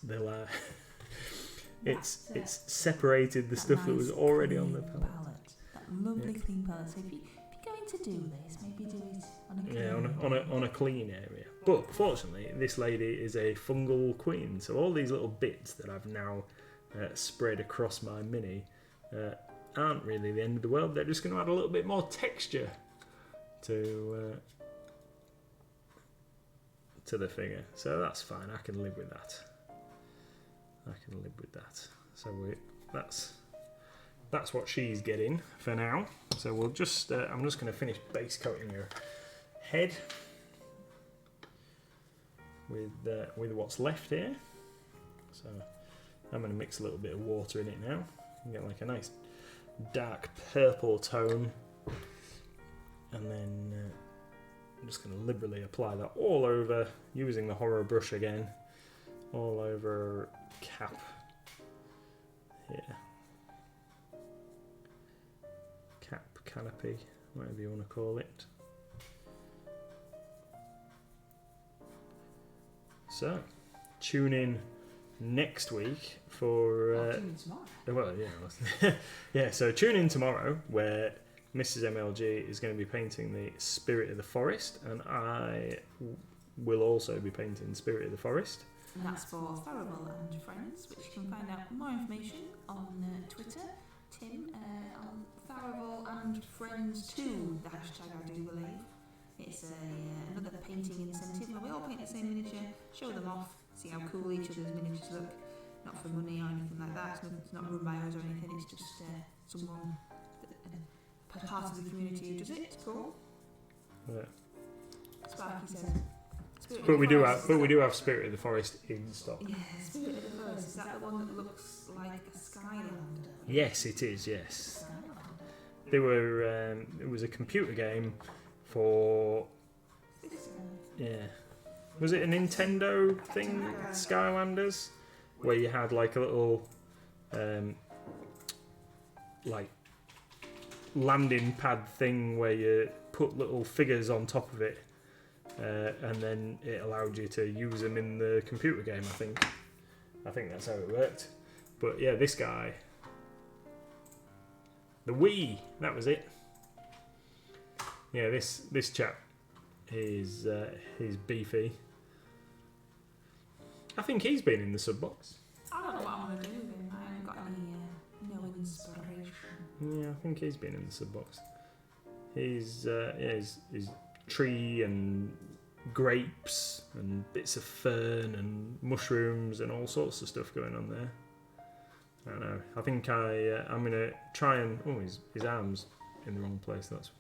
separated the stuff that was already on the palette. That lovely clean palette. So if you go to do this, maybe do it on a clean on a clean area. But fortunately, this lady is a fungal queen, so all these little bits that I've now spread across my mini aren't really the end of the world. They're just going to add a little bit more texture to the figure, so that's fine. I can live with that. So that's what she's getting for now. So we'll just I'm just going to finish base coating her head with what's left here. So I'm going to mix a little bit of water in it now and get like a nice dark purple tone, and then I'm just going to liberally apply that all over, using the horror brush again, all over cap here. Cap, canopy, whatever you want to call it. So, tune in next week for... tune in tomorrow. Well, yeah. Yeah, so tune in tomorrow where Mrs. MLG is going to be painting the Spirit of the Forest, and I will also be painting Spirit of the Forest. And that's for Thurible and Friends, which you can find out more information on Twitter. Tim, on Thurible and Friends 2, the hashtag I do believe. It's another painting incentive where we all paint the same miniature, show them off, see how cool each other's miniatures look. Not for money or anything like that, it's not run by us or anything, it's just someone, part of the community who does it. It's cool. Yeah. Sparky says. But we do have Spirit of the Forest in stock. Yeah, Spirit of the Forest. Is that the one that looks like a Skylander? Yes, it is. Yes. They were. It was a computer game for. Yeah. Was it a Nintendo thing? Skylanders, where you had like a little, like landing pad thing where you put little figures on top of it. And then it allowed you to use them in the computer game, I think that's how it worked. But yeah, this guy, the Wii, that was it. Yeah, this chap is he's beefy. I think he's been in the sub box. I don't know what I'm gonna do with him. I haven't got any no inspiration. Yeah, I think he's been in the sub box. He's tree and grapes and bits of fern and mushrooms and all sorts of stuff going on there. I don't know. I think I'm gonna try and his arm's in the wrong place. That's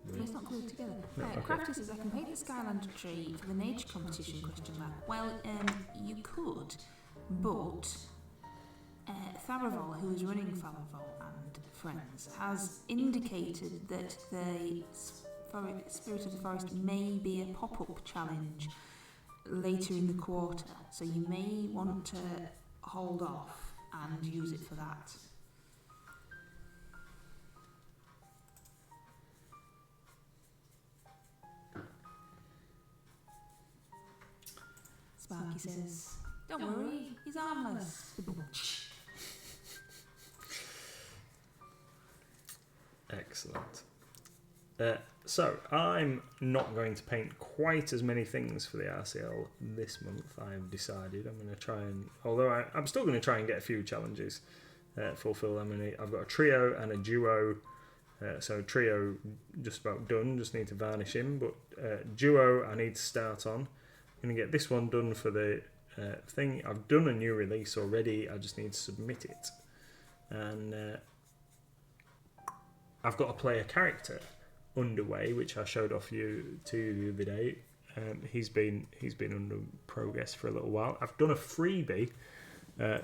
weird. It's not glued together. No, okay. Crafty says I can paint the Skylander tree for the nature competition ? Well, you could, but Thurible, who is running Thurible and Friends, has indicated that the Spirit of the Forest may be a pop-up challenge later in the quarter, so you may want to hold off and use it for that. Sparky says, don't worry, he's harmless. Excellent. So, I'm not going to paint quite as many things for the RCL this month, I've decided. I'm going to try and... Although I'm still going to try and get a few challenges fulfilled. I've got a trio and a duo. So, trio just about done, just need to varnish him. But duo I need to start on. I'm going to get this one done for the thing. I've done a new release already, I just need to submit it. And I've got to play a character underway, which I showed off you to the other day. He's been under progress for a little while. I've done a freebie,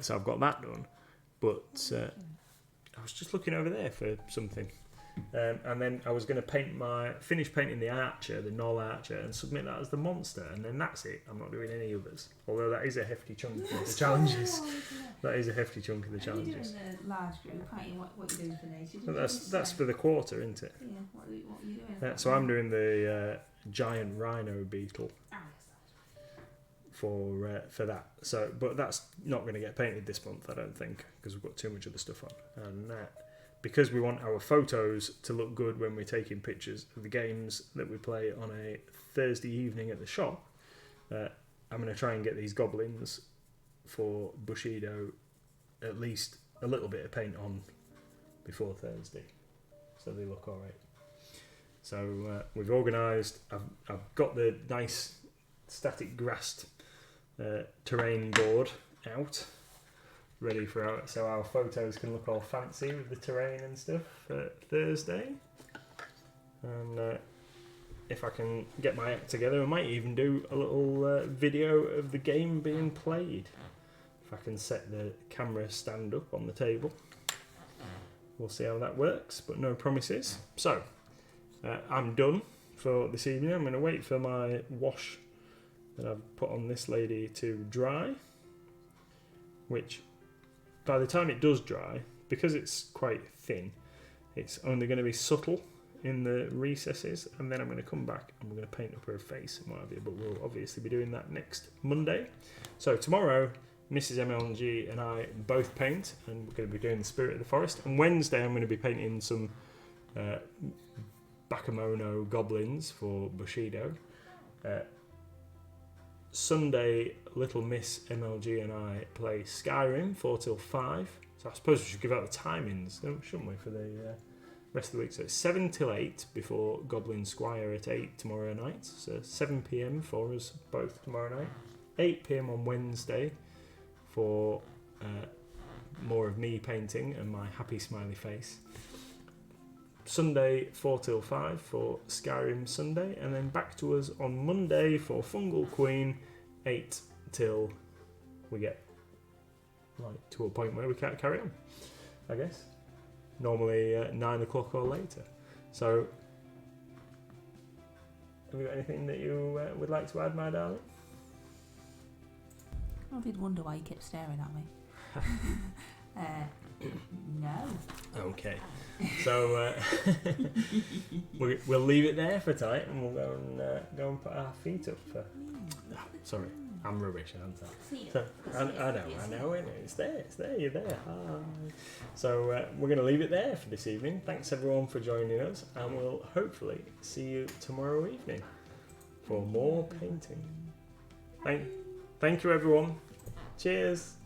so I've got that done. But I was just looking over there for something, and then I was going to finish painting the archer, the Knoll archer, and submit that as the monster, and then that's it. I'm not doing any others. Although that is a hefty chunk of the challenges. That is a hefty chunk of the challenges. You're doing a large group, aren't you? What you're doing for nature? But that's for the quarter, isn't it? Yeah. What are you doing? So I'm doing the giant rhino beetle for that. So, but that's not going to get painted this month, I don't think, because we've got too much of the stuff on. And because we want our photos to look good when we're taking pictures of the games that we play on a Thursday evening at the shop, I'm going to try and get these goblins for Bushido at least a little bit of paint on before Thursday, so they look alright. So we've organised, I've got the nice static grassed terrain board out, ready for so our photos can look all fancy with the terrain and stuff for Thursday. And if I can get my act together, I might even do a little video of the game being played. If I can set the camera stand up on the table. We'll see how that works, but no promises. So, I'm done for this evening. I'm going to wait for my wash that I've put on this lady to dry, which by the time it does dry, because it's quite thin, it's only going to be subtle in the recesses, and then I'm going to come back and we're going to paint up her face and what have you, but we'll obviously be doing that next Monday. So tomorrow, Mrs. MLG and I both paint, and we're going to be doing the Spirit of the Forest, and Wednesday I'm going to be painting some Bakemono goblins for Bushido. Sunday, Little Miss MLG and I play Skyrim 4 till 5. So I suppose we should give out the timings, shouldn't we, for the rest of the week. So it's 7 till 8 before Goblin Squire at 8 tomorrow night. So 7 PM for us both tomorrow night. 8 PM on Wednesday for more of me painting and my happy smiley face. Sunday 4 till 5 for Skyrim Sunday, and then back to us on Monday for Fungal Queen 8 till we get to a point where we can't carry on, I guess. Normally 9 o'clock or later. So have you got anything that you would like to add, my darling? I did wonder why you kept staring at me. No. Okay. So we'll leave it there for tonight, and we'll go and put our feet up for. Sorry, I'm rubbish, aren't I? So, I know. It's there. You're there. Hi. So we're going to leave it there for this evening. Thanks everyone for joining us, and we'll hopefully see you tomorrow evening for more painting. Thank you everyone. Cheers.